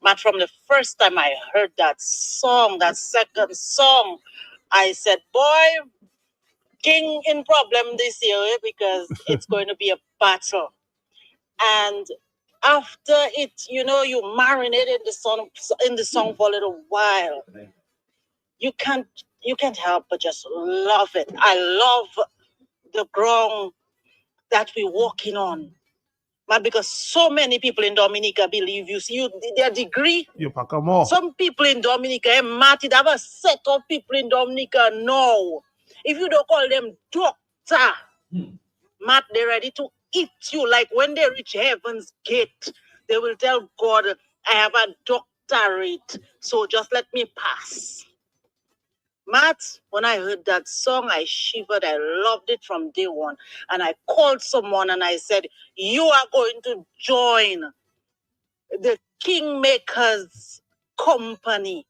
Matt, from the first time I heard that song, that second song, I said, boy, King in problem this year because it's going to be a battle. And after it, you marinate in the song for a little while. You can't help but just love it. I love the ground that we're walking on. Man, because so many people in Dominica believe their degree. You pack them all. Some people in Dominica, Matt, it have a set of people in Dominica now. If you don't call them doctor, Matt, they're ready to eat you. Like when they reach heaven's gate, they will tell God, I have a doctorate, so just let me pass. Matt, when I heard that song, I shivered. I loved it from day one. And I called someone and I said, you are going to join the Kingmakers Company.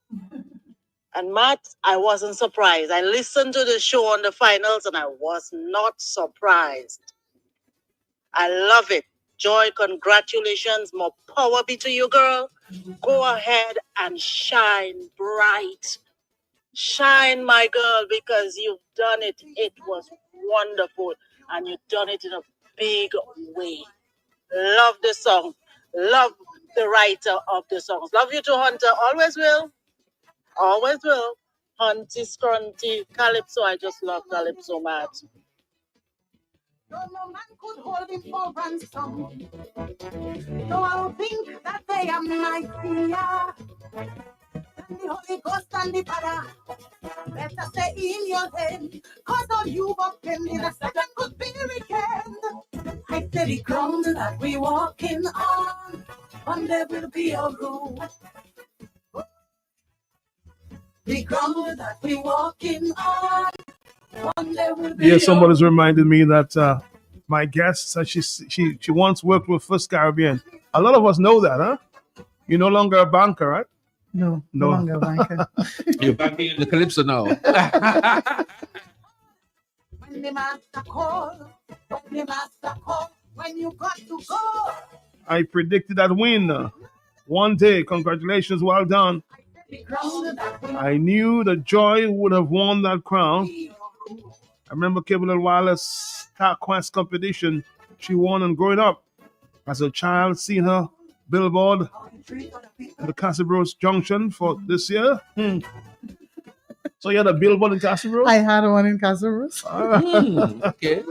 And Matt, I wasn't surprised. I listened to the show on the finals and I was not surprised. I love it. Joy, congratulations. More power be to you, girl. Go ahead and shine bright. Shine, my girl, because you've done it. It was wonderful. And you've done it in a big way. Love the song. Love the writer of the songs. Love you too, Hunter. Always will. Always will. Hunty, Scrunty, Calypso. I just love Calypso, Matt. No man could hold him for ransom. No, I'll think that they are mightier. And the Holy Ghost and the Father, better stay in your head, cause all you've obtained in a second could be weekend. I say the ground that we walking on, one day will be a rule. The ground that we walking on, one day will be Yeah, somebody's reminded me that my guest said she once worked with First Caribbean. A lot of us know that, huh? You're no longer a banker, right? No longer banker. You're banking in the Calypso now. When the master call, when you got to go. I predicted that win. One day, congratulations, well done. I knew that Joy would have won that crown. I remember Cable and Wireless Star Quest competition she won, and growing up as a child, seeing her billboard in the Castle Junction for this year. So you had a billboard in Castle? I had one in Castle. Okay.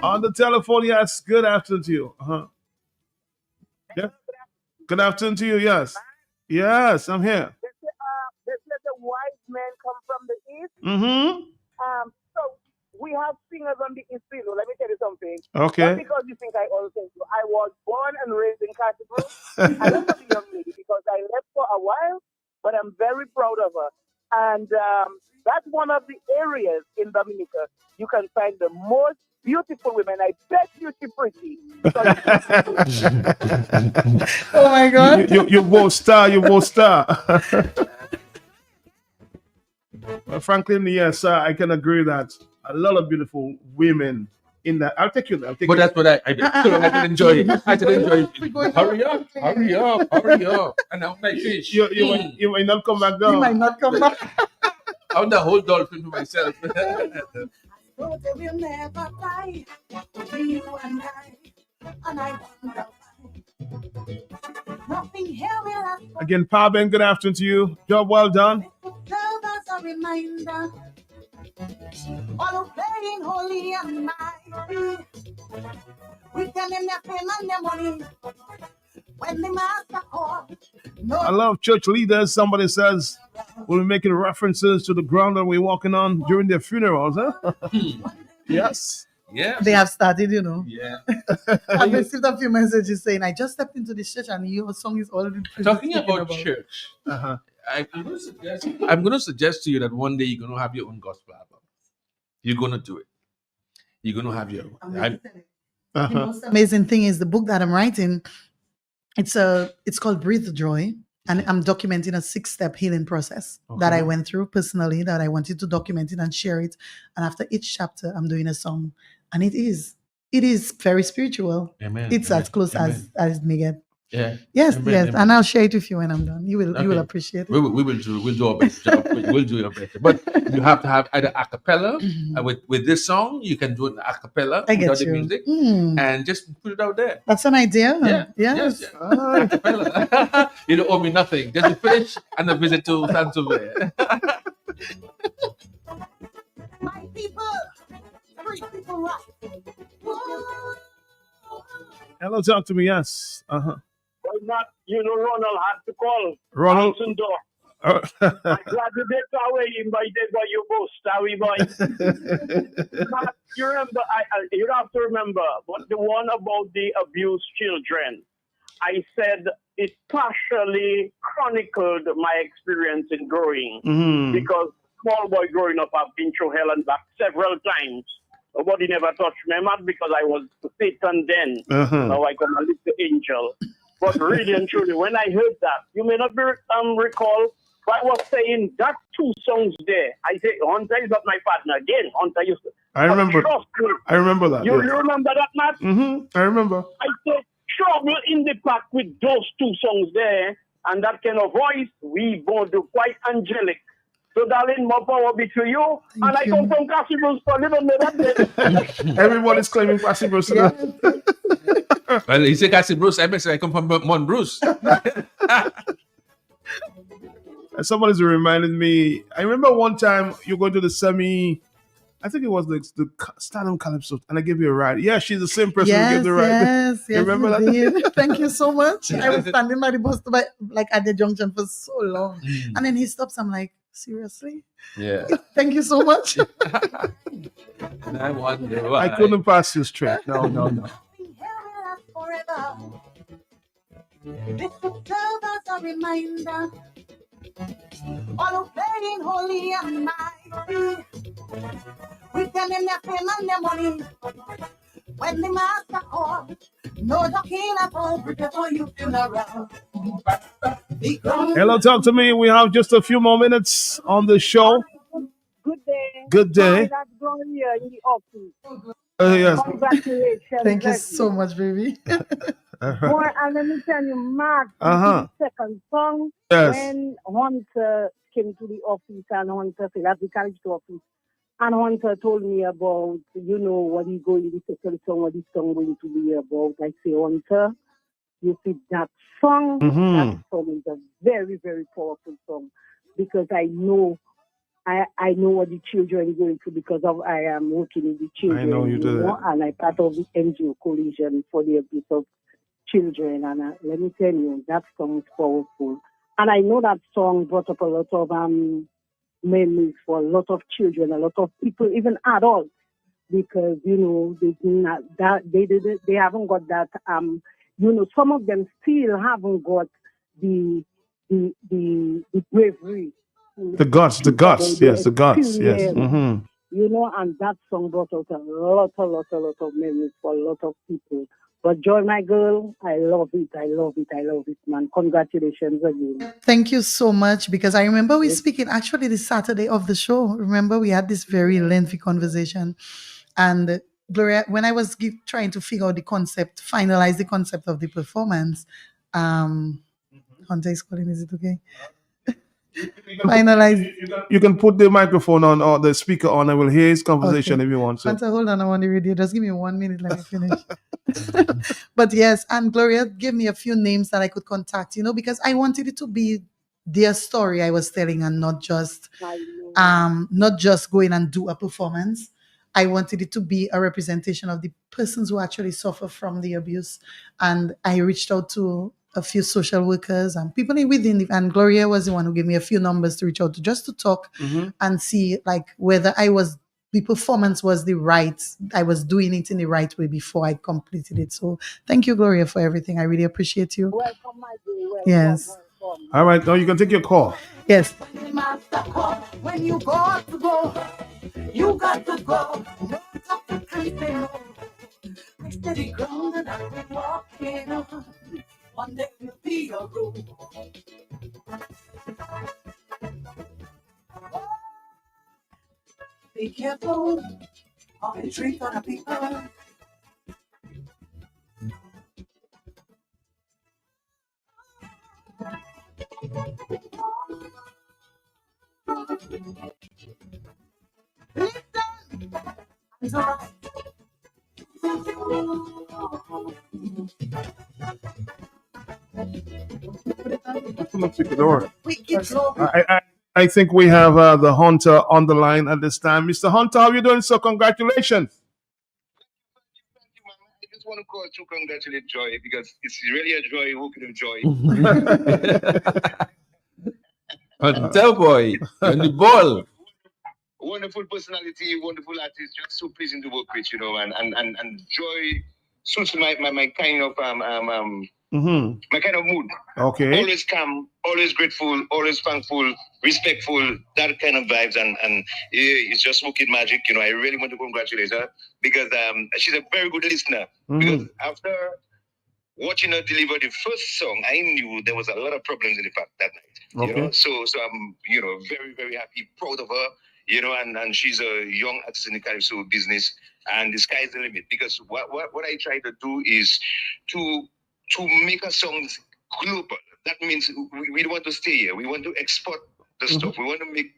On the telephone, yes. Good afternoon to you. Yeah. Good afternoon to you. Yes. Yes, I'm here. They say the wise men come from the east. Mm-hmm. So we have singers on the east field. Let me tell you something. Okay. Not because you think I always think so. I was born and raised in Castle. I love the young lady because I left for a while, but I'm very proud of her. And that's one of the areas in Dominica you can find the most beautiful women. I bet you she's pretty. Oh my God. You both star. You both star. Well, Franklin, yes, I can agree that a lot of beautiful women in that. I'll take you there. But that's what I did. So I did enjoy it. I did enjoy it. Hurry up, hurry up, hurry up. And now my fish. You might not come back down. You might not come back. I want the whole dolphin to myself. So they will never die. Only you and I wonder why. Nothing here will last. Again, Pa Ben, good afternoon to you. Job well done. Serve as a reminder. All who playing holy and mighty. We tell them their fame and their money. When the master calls. I love church leaders. Somebody says we'll be making references to the ground that we're walking on during their funerals, huh? Yes. Yeah. They have started, you know. Yeah. I've received a few messages saying, I just stepped into this church and your song is already Talking about church, I'm going to suggest to you that one day you're going to have your own gospel album. You're going to do it. You're going to have your own. The most amazing thing is the book that I'm writing. It's called Breathe the Joy, and I'm documenting a 6-step healing process that I went through personally, that I wanted to document it and share it. And after each chapter, I'm doing a song, and it is very spiritual. Amen. It's Amen. as close Amen. as it may get. Yeah. Yes, Amen. yes, Amen. and I'll share it with you when I'm done. You will appreciate it. We'll do our best job. We'll do our best. But you have to have either a cappella. With this song, you can do it a cappella I get without the you. music and just put it out there. That's an idea. Yeah. Yes. Yes. A cappella. You don't owe me nothing. Just a finish and a visit to Sansovere. My people, free people rock. Hello, talk to me. Yes. Well, not, Ronald had to call. Ronald. I'm glad you get away invited by your boss, Starry Boy. You remember, you have to remember, but the one about the abused children, I said it partially chronicled my experience in growing. Because small boy growing up, I've been through hell and back several times. Nobody never touched my mouth because I was Satan then. Now I come a little angel. But really and truly, when I heard that, you may not be recall, but I was saying that 2 songs there. I say, Hunter is not my partner again. Hunter used to. I remember. Trust me. I remember that. You yes. remember that, Matt? I remember. I said, trouble in the pack with those 2 songs there, and that kind of voice, we both do quite angelic. So, darling, more power be to you. Thank I you. come from Cassie Bruce for little bit. Everybody's claiming Cassie Bruce. Yeah. Well, he said Cassie Bruce. I say I come from Mon Bruce. And somebody's reminded me. I remember one time you going to the semi. I think it was the Stardom Calypso, and I gave you a ride. Yeah, she's the same person who gave the ride. Yes, You remember you that? did. Thank you so much. I was standing by the bus stop, like at the junction for so long. And then he stops. I'm like, seriously? Yeah. Thank you so much. And I wonder why. I couldn't pass you straight. No. Forever. This will serve as a reminder. All who playing holy and mighty. We tell them their fame and their money. When the master calls, no talking at all. Prepare for your funeral. Hello, talk to me. We have just a few more minutes on the show. Good day. Good day. That's going here in the office. Yes. Congratulations. Thank you Becky. so much, baby. Boy, and let me tell you, Mark, Uh-huh. the second song, Yes. when Hunter came to the office and Hunter said, at the college office, and Hunter told me about, what he's going, the second song, what this song going to be about. I say, Hunter, you see that song? That song is a very, very powerful song because I know what the children are going through because I am working with the children. I know you do that. And I'm part of the NGO coalition for the abuse of children. And let me tell you, that song is powerful. And I know that song brought up a lot of memories for a lot of children, a lot of people, even adults, because they haven't got that. Some of them still haven't got the bravery. The guts. Yes, the guts. Yes. And that song brought out a lot of memories for a lot of people. But Joy, my girl, I love it, man. Congratulations again. Thank you so much, because I remember we speaking actually the Saturday of the show. Remember, we had this very lengthy conversation. And Gloria, when I was trying to figure out the concept, finalize the concept of the performance, Hunter is calling, is it okay? finalize. You can put the microphone on or the speaker on and we'll hear his conversation Okay. if you want to. Hunter, hold on, I'm on the radio. Just give me 1 minute, let me finish. But yes, and Gloria gave me a few names that I could contact, because I wanted it to be their story I was telling and not just go in and do a performance. I wanted it to be a representation of the persons who actually suffer from the abuse. And I reached out to a few social workers and people within, and Gloria was the one who gave me a few numbers to reach out to, just to talk and see whether the performance was I was doing it in the right way before I completed it. So thank you, Gloria, for everything. I really appreciate you. Welcome, my dear. Welcome, Yes. welcome. All right, now you can take your call. Yes. When you got to go, you got to go. No talk and say no. I steady ground and I've been walking on. One day will be your rule. Be careful of the treat on the people. I think we have the Hunter on the line at this time. Mr. Hunter, how are you doing? So congratulations. I just want to call to congratulate Joy because it's really a joy working with Joy. Hunter boy, on the ball. Wonderful personality, wonderful artist, just so pleasing to work with, and Joy suits my kind of my kind of mood. Okay. Always calm, always grateful, always thankful, respectful, that kind of vibes, and it's just working magic. I really want to congratulate her because she's a very good listener. Because after watching her deliver the first song, I knew there was a lot of problems in the fact that night. Okay. So I'm very, very happy, proud of her. And she's a young artist in the calypso business, and the sky's the limit. Because what I try to do is to make our songs global. That means we don't want to stay here. We want to export the stuff. We want to make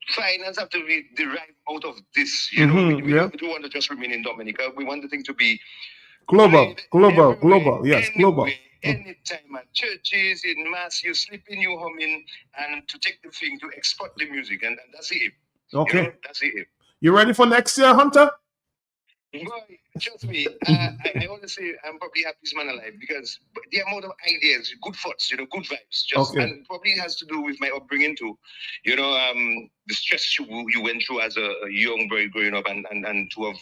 finance have to be derived out of this. We don't want to just remain in Dominica. We want the thing to be global. Yes, global. Anytime at churches, in mass, you sleeping, you humming, and to take the thing to export the music, and that's it. Okay. That's it. You ready for next year, Hunter? Boy, trust me, I always say I'm probably happiest man alive because the amount of ideas, good thoughts, good vibes, and probably has to do with my upbringing too. The stress you went through as a young boy growing up, and to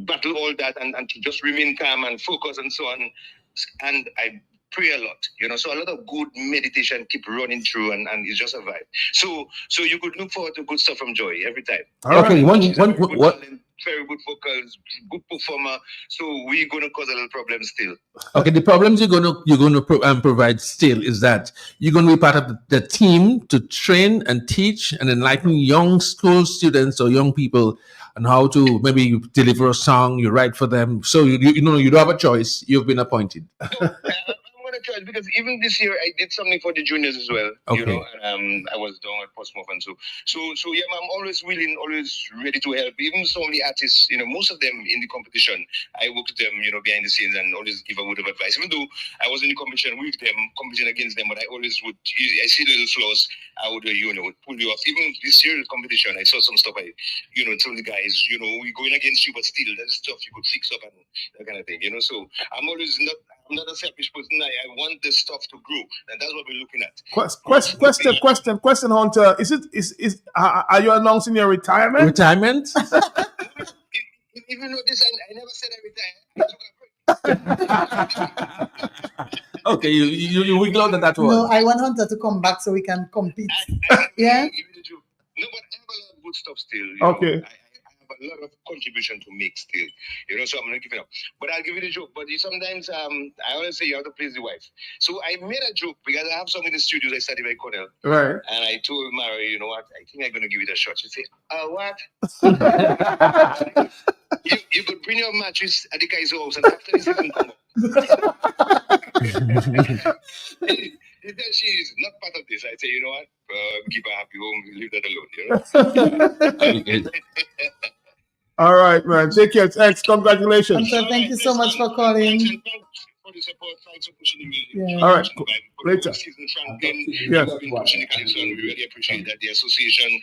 battle all that and to just remain calm and focus and so on. And I pray a lot, so a lot of good meditation keep running through and it's just a vibe. So you could look forward to good stuff from Joy every time. Okay, what? Very good vocals, good performer. So we're gonna cause a little problem still. Okay, the problems you're gonna provide still is that you're gonna be part of the team to train and teach and enlighten young school students or young people on how to maybe deliver a song, you write for them. So you don't have a choice. You've been appointed. I'm gonna try because even this year I did something for the juniors as well. Okay. I was down at Portsmouth and so yeah, I'm always willing, always ready to help. Even some of the artists, most of them in the competition, I work with them, behind the scenes and always give a word of advice. Even though I was in the competition with them, competing against them, but I always would. I see the little flaws, I would pull you off. Even this year's competition, I saw some stuff. I tell the guys, we're going against you, but still there's stuff you could fix up and that kind of thing. So I'm not a selfish person. I want this stuff to grow, and that's what we're looking at. Question, Hunter. Are you announcing your retirement? Retirement? Even though this, I never said I retire. Okay, you wiggle out that one. No, I want Hunter to come back so we can compete. Yeah. No, but I have a lot of good stuff still. Okay. I have a lot of contribution to make still, so I'm not giving up. But I'll give you the joke. But sometimes I always say you have to please the wife. So I made a joke because I have some in the studios I studied by Cornell. Right. And I told Mary, you know what? I think I'm going to give it a shot. She said, what? you could bring your mattress at the guy's house and after this you can come up. She said she's not part of this. I say, you know what? Keep her happy home. Leave that alone. You know. All right, man. Take care. Thanks. Congratulations. Hunter, thank you so much for calling. For the support, thanks for pushing the music. Yeah. All right. Cool. Later. Yes. We really appreciate that. The association,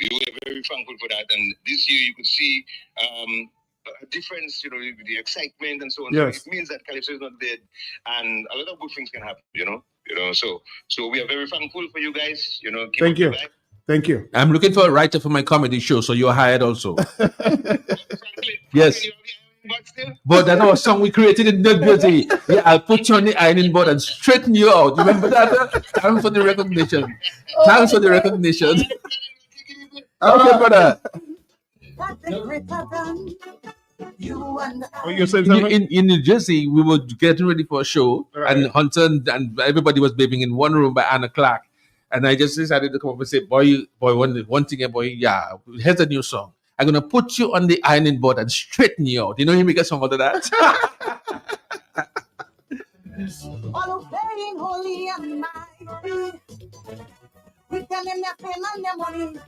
we were very thankful for that. And this year you could see a difference, you know, with the excitement and so on. Yes. So it means that Calypso is not dead, and a lot of good things can happen. You know. So we are very thankful for you guys. You know. Thank you. Thank you. I'm looking for a writer for my comedy show, so you're hired also. Yes. But that was a song we created in New Jersey. Yeah, I'll put you on the ironing board and straighten you out. Remember that? Thanks for the recognition. Thanks for the recognition. Okay, brother. You said something? In New Jersey, we were getting ready for a show, and Hunter and everybody was bathing in one room by Anna Clark. And I just decided to come up and say, boy, one thing, boy, yeah, here's a new song. I'm going to put you on the ironing board and straighten you out. You know, you make a song out of that. All obeying holy and mighty. With them in their fame and their money.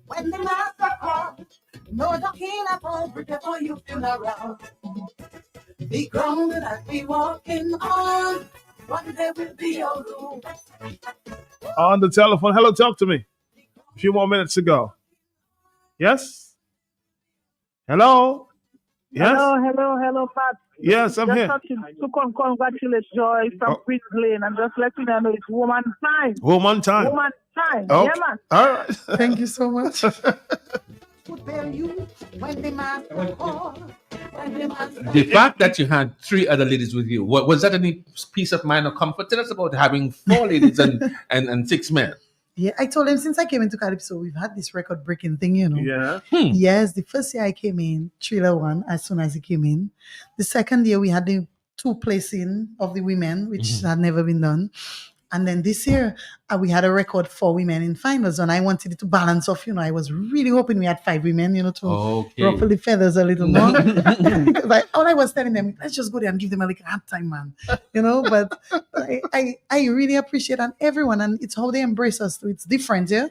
When the master comes, no talking about before you funeral. The ground that I be walking on, one day will be your room. On the telephone. Hello, talk to me. A few more minutes to go. Yes? Hello? Yes? Hello, Pat. Yes, I'm just here. To congratulate Joy from Queens Lane and just let you know it's woman time. Woman time. Woman time. Okay. Yeah, man. All right. Thank you so much. The fact that you had 3 other ladies with you, was that any peace of mind or comfort? Tell us about having 4 ladies and 6 men. Yeah, I told him since I came into Calypso, we've had this record-breaking thing, you know. Yeah. Yes, the first year I came in, Thriller won as soon as he came in. The second year, we had the 2 placing of the women, which had never been done. And then this year, we had a record 4 women in finals, and I wanted it to balance off. You know, I was really hoping we had 5 women, you know, to ruffle the feathers a little more. Because all I was telling them, let's just go there and give them a little hard time, man. You know, but I really appreciate everyone, and it's how they embrace us. So it's different, yeah.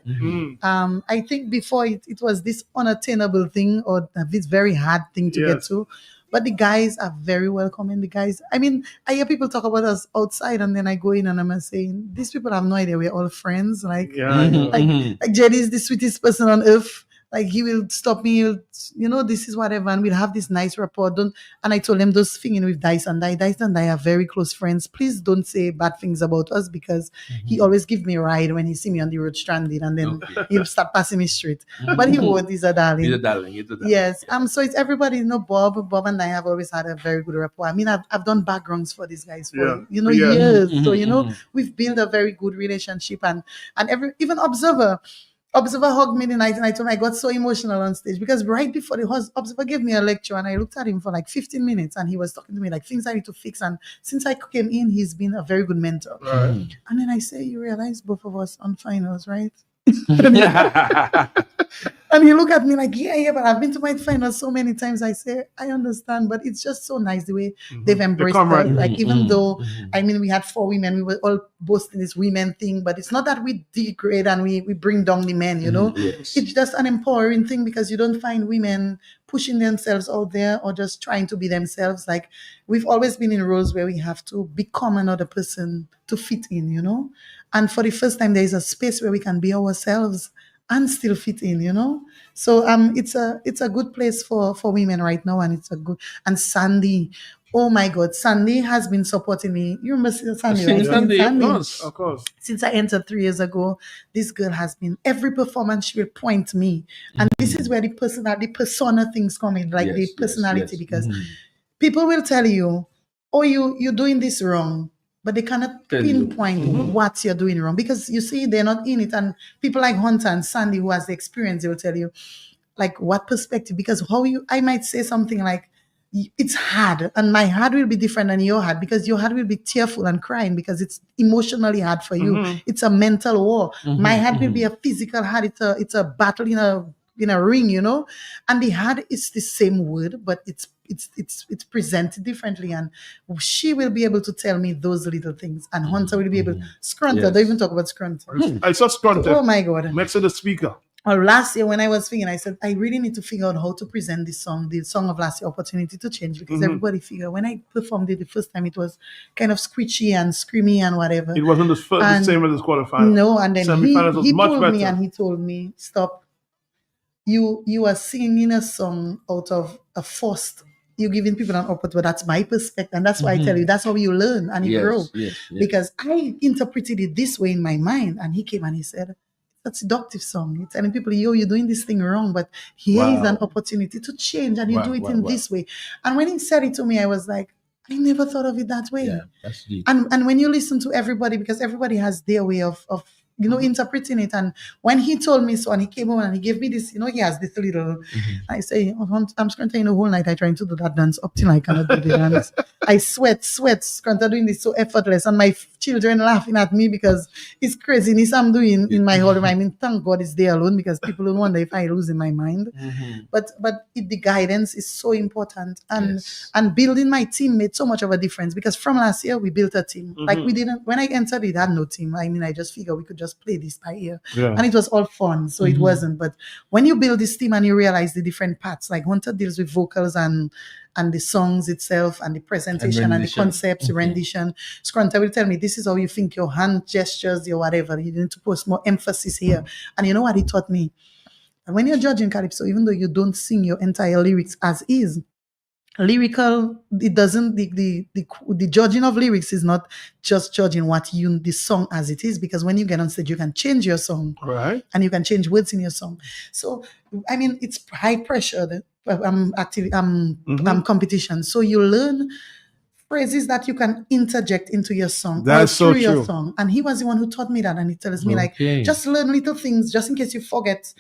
I think before it was this unattainable thing or this very hard thing to get to. But the guys are very welcoming. The guys, I mean, I hear people talk about us outside, and then I go in and I'm saying, these people have no idea we're all friends. Like, like Jenny is the sweetest person on earth. Like, he will stop me, you know, this is whatever, and we'll have this nice rapport. And I told him those things with Dice and I. Dice and I are very close friends. Please don't say bad things about us, because he always gives me a ride when he see me on the road stranded, and then he'll start passing me straight. But he won't. He's a darling. He's a darling. Yes. So it's everybody, you know, Bob and I have always had a very good rapport. I mean, I've done backgrounds for these guys for, you know, years. So, you know, we've built a very good relationship, and even Observer hugged me the night, and I told him I got so emotional on stage because right before Observer gave me a lecture, and I looked at him for like 15 minutes, and he was talking to me like things I need to fix. And since I came in, he's been a very good mentor. And then I say, you realize both of us on finals, right? And he looked at me like, yeah, but I've been to my finals so many times. I say, I understand, but it's just so nice the way they've embraced us. Like, even though, I mean, we had 4 women, we were all boasting this women thing, but it's not that we degrade and we bring down the men, you know? It's just an empowering thing, because you don't find women pushing themselves out there or just trying to be themselves. Like, we've always been in roles where we have to become another person to fit in, you know? And for the first time, there is a space where we can be ourselves and still fit in, you know? So it's a good place for women right now, and and Sandy, oh my God, Sandy has been supporting me. You remember Sandy, right? Sandy, of course. Since I entered 3 years ago, this girl has been, every performance she will point me. And this is where the persona things come in, like the personality, because people will tell you, oh, you're doing this wrong, but they cannot pinpoint what you're doing wrong, because you see, they're not in it. And people like Hunter and Sandy, who has the experience, they will tell you, like, what perspective, because I might say something like, it's hard, and my hard will be different than your hard, because your hard will be tearful and crying because it's emotionally hard for you. It's a mental war. My hard will be a physical hard. It's a battle in a ring, you know. And the hard is the same word, but it's it's presented differently, and she will be able to tell me those little things, and Hunter will be able. Scrunter, don't even talk about Scrunter. I saw Scrunter. Oh my God! Next to the speaker. Last year when I was thinking, I said I really need to figure out how to present this song, the song of last year, Opportunity to Change, because everybody figured when I performed it the first time, it was kind of screechy and screamy and whatever. It wasn't the same as the quarterfinals. No, and then he much pulled better. me and he told me, stop. You are singing a song out of a forced. You're giving people an opportunity, but that's my perspective, and that's why I tell you that's how you learn and you grow. Yes. Because I interpreted it this way in my mind, and he came and he said, "That's a seductive song. You're telling people, yo, you're doing this thing wrong, but here is an opportunity to change, and you do it in this way." And when he said it to me, I was like, I never thought of it that way. Yeah, that's deep. And when you listen to everybody, because everybody has their way of interpreting it. And when he told me so, and he came over and he gave me this, he has this little, I say, I'm scrunting the whole night. I trying to do that dance up till I cannot do the dance. I sweat, scrunter doing this so effortless. And my children laughing at me because it's craziness I'm doing in my whole room. I mean, thank God it's there alone, because people will wonder if I losing my mind. But the guidance is so important. And building my team made so much of a difference, because from last year we built a team. Like we didn't, when I entered it had no team. I mean, I just figured we could just play this by ear. And it was all fun. So it wasn't. But when you build this team and you realize the different parts, like Hunter deals with vocals and the songs itself and the presentation and the concepts, rendition. Scrunter will tell me, this is how you think your hand gestures, your whatever. You need to put more emphasis here. And you know what he taught me? When you're judging Calypso, even though you don't sing your entire lyrics as is, lyrical, it doesn't, the judging of lyrics is not just judging the song as it is, because when you get on stage, you can change your song. Right. And you can change words in your song. So, I mean, it's high pressure. I'm competition. So you learn phrases that you can interject into your song. That's so your true. song. And he was the one who taught me that. And he tells me, like, just learn little things, just in case you forget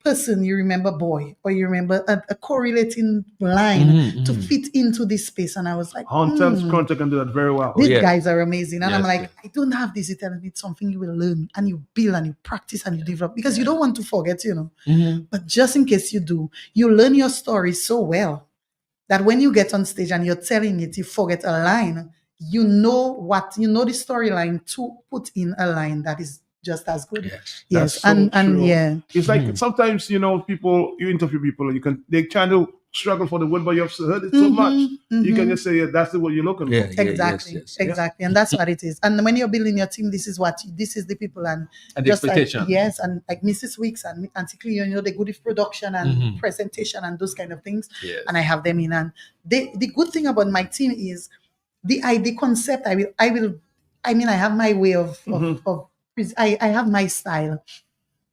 person, you remember boy, or you remember a correlating line to fit into this space. And I was like, Hunter Scrunter can do that very well. These guys are amazing. And I'm like, I don't have this. He tells me it's something you will learn and you build and you practice and you develop, because you don't want to forget, But just in case you do, you learn your story so well that when you get on stage and you're telling it, you forget a line, you know the storyline to put in a line that is just as good. That's and so true. yeah. It's like sometimes, you interview people, they trying to struggle for the word, but you've heard it so much. You can just say, yeah, that's the word you're looking for. Exactly. Exactly. And that's what it is. And when you're building your team, this is the people and the expectation. Like, and like Mrs. Weeks and Auntie Cleo, they're good with production and presentation and those kind of things. And I have them in. And the good thing about my team is the concept. I have my way of I have my style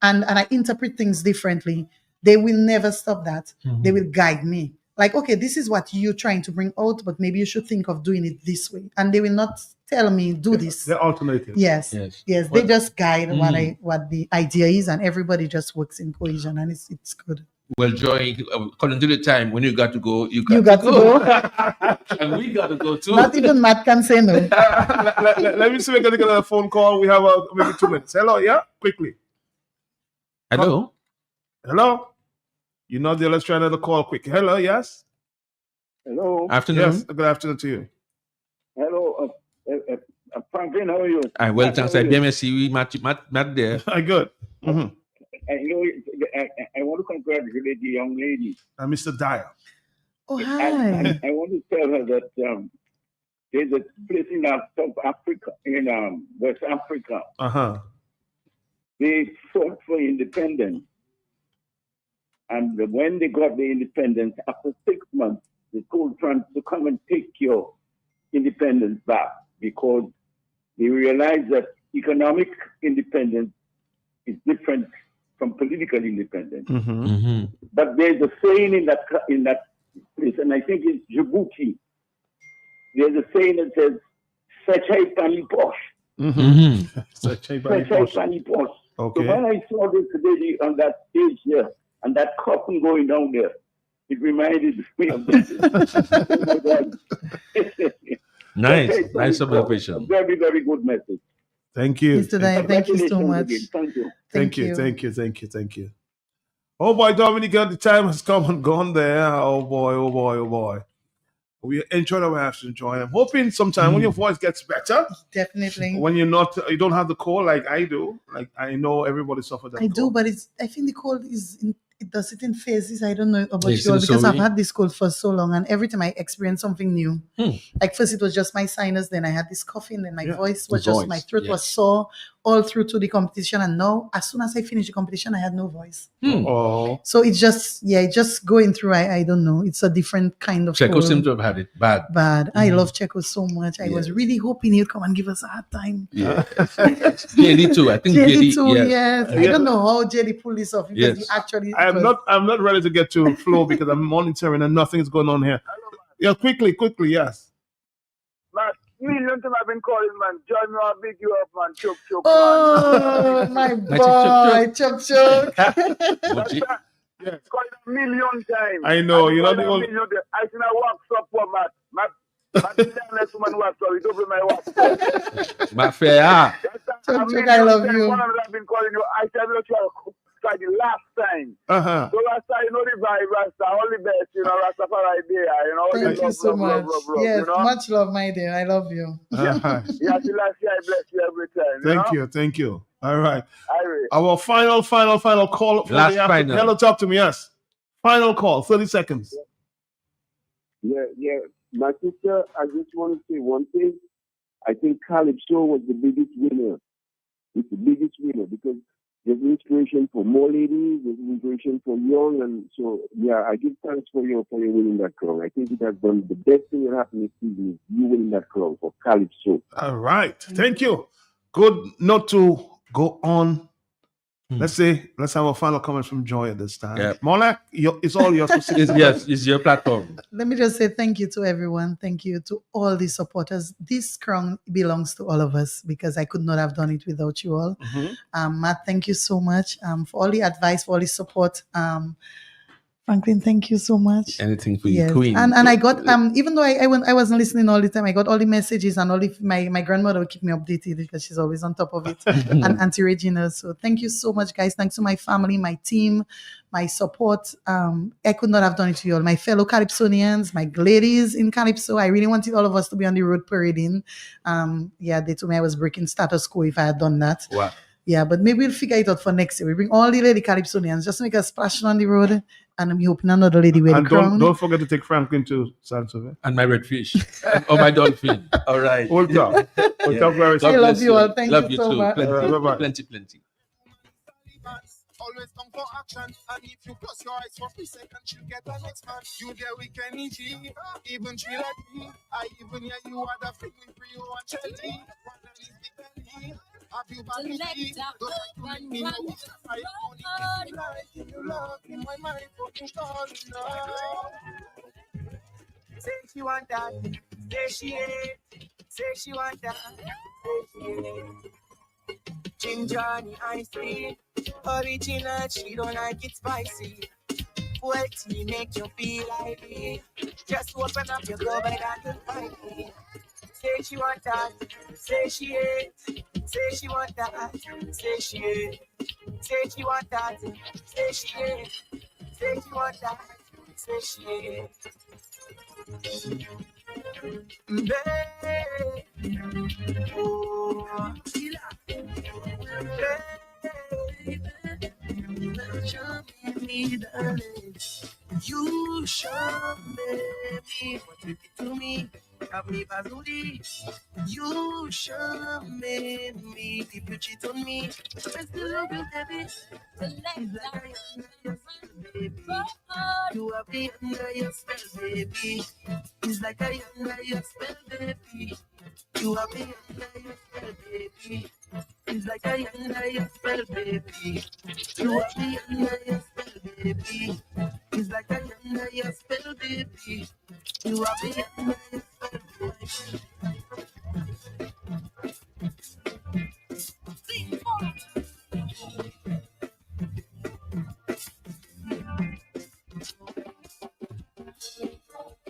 and I interpret things differently. They will never stop that. They will guide me. Like, okay, this is what you're trying to bring out, but maybe you should think of doing it this way. And they will not tell me, do this. They're alternative. Yes. They just guide what the idea is, and everybody just works in cohesion, and it's good. Well, Joy, according to the time when you got to go, you got to go. And we got to go too. Not even Matt can say no. Let me see if we can get a phone call. We have maybe 2 minutes. Hello, yeah? Quickly. Hello? Hello? You're not there. Let's try another call quick. Hello, yes? Hello. Afternoon. Yes, good afternoon to you. Hello. Franklin, how are you? Well, thanks. I see Matt there. Good. I want to congratulate the young lady. Mr. Dyer. Oh, hi. I want to tell her that there's a place in South Africa, in West Africa. They fought for independence. And when they got the independence, after 6 months, they told France to come and take your independence back, because they realized that economic independence is different from political independence. But there's a saying in that place, and I think it's Djibouti. There's a saying that says, "Sachay pani posh." Sachay pani posh. Okay. So when I saw this lady on that stage here, and that coffin going down there, it reminded me of this. Oh my God. Nice observation. Very, very good message. Thank you. Mr. Dyer, thank you so much. Thank you. Thank you. Oh boy, Dominica, the time has come and gone there. Oh boy, oh boy, oh boy. We enjoyed our afternoon, Joy. I'm hoping sometime when your voice gets better, Definitely. when you don't have the cold like I do. Like I know everybody suffers that I cold. do, but I think the cold it does it in phases. I don't know about Yes, you all in because I've Surrey. had this cold for so long, and every time I experience something new. Like first it was just my sinus, then I had this coughing, then my voice was just my throat was sore all through to the competition, and now as soon as I finished the competition, I had no voice. Oh. So it's just just going through. I don't know. It's a different kind of Checo cold. seemed to have had it bad. Bad. I love Checo so much. I was really hoping he'd come and give us a hard time. Yeah. JD too. I think JD JD too, yes. yes. I don't know how JD pulled this off because he actually. I'm not ready to get to flow because I'm monitoring and nothing is going on here. Yeah, quickly, yes. Man, millions of have been calling, man. Join me, I'll big you up, man. Choke, Oh, my boy, Chuck. Yes. Called a million times. I know, you're not the only. I think I walk up for Matt. Matt, less woman walk up. You double my walk. My fair. Chuck, I love you. One of them have been calling you. I said, look, you try the last time. Uh-huh. So Rasta, you know the vibe, Rasta, all the best, you know, Rastafari there, you know. Thank you so much. Yes, you know? much love, my dear. I love you. Uh-huh. Yeah, till I see I bless you every time. Thank you. All right. Irate. Our final call. For Last the after- final. Hello, talk to me. Yes. Final call. 30 seconds. Yeah. My sister, I just want to say one thing. I think Calypso was the biggest winner. It's the biggest winner because there's inspiration for more ladies, there's inspiration for young, and so yeah, I give thanks for you winning that crown. I think it has done the best thing that happened this season is you winning that crown for Calypso. All right. Thank you. Good not to go on. Let's have a final comment from Joy at this time. Yeah. Monarch, it's all yours. It's your platform. Let me just say thank you to everyone. Thank you to all the supporters. This crown belongs to all of us because I could not have done it without you all. Matt, thank you so much for all the advice, for all the support. Franklin, thank you so much. Anything for you, Queen. And I got even though I wasn't listening all the time, I got all the messages and all the my grandmother would keep me updated because she's always on top of it. And Auntie Regina. So thank you so much, guys. Thanks to my family, my team, my support. I could not have done it to you all. My fellow Calypsonians, my ladies in Calypso. I really wanted all of us to be on the road parading. They told me I was breaking status quo if I had done that. Wow. Yeah, but maybe we'll figure it out for next year. We bring all the lady Calypsonians just to make us splash on the road. And I'm hoping another lady wear the crown. Don't forget to take Franklin to Sansevier. And my redfish. Or my dolphin. All right. We'll talk. We'll talk very soon. I love you all. Thank Love you you so too. much. Plenty. Always come for action, and if you close your eyes for 3 seconds, you'll get the next man. You there we can eat, even chill like me. I even hear you are the freak with Rio and Chelly. Have you vanity? Don't like me, no one fight money. If you like, in my mind, fucking calling now. Say she want that, say she ain't. Say she want that, say she ain't. Ginger and ice cream, original, she don't like it spicy. Well, tea make you feel like me. Just open up your cupboard and you'll find me. Say she want that, say she ain't. Say she want that, say she ain't. Say she want that, say she ain't. Say she want that, say she ain't. Oh, you show me what you did to me. Have me bazooty. You show me if you cheat on me. I still love you, baby. You have me under your spell, baby. It's like I under your spell, baby. You have me under your spell, baby. It's like I under your spell, baby. You have me under your spell, baby. It's like I under your spell, baby. You have me under your spell, baby.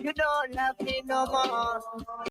You don't love me no more.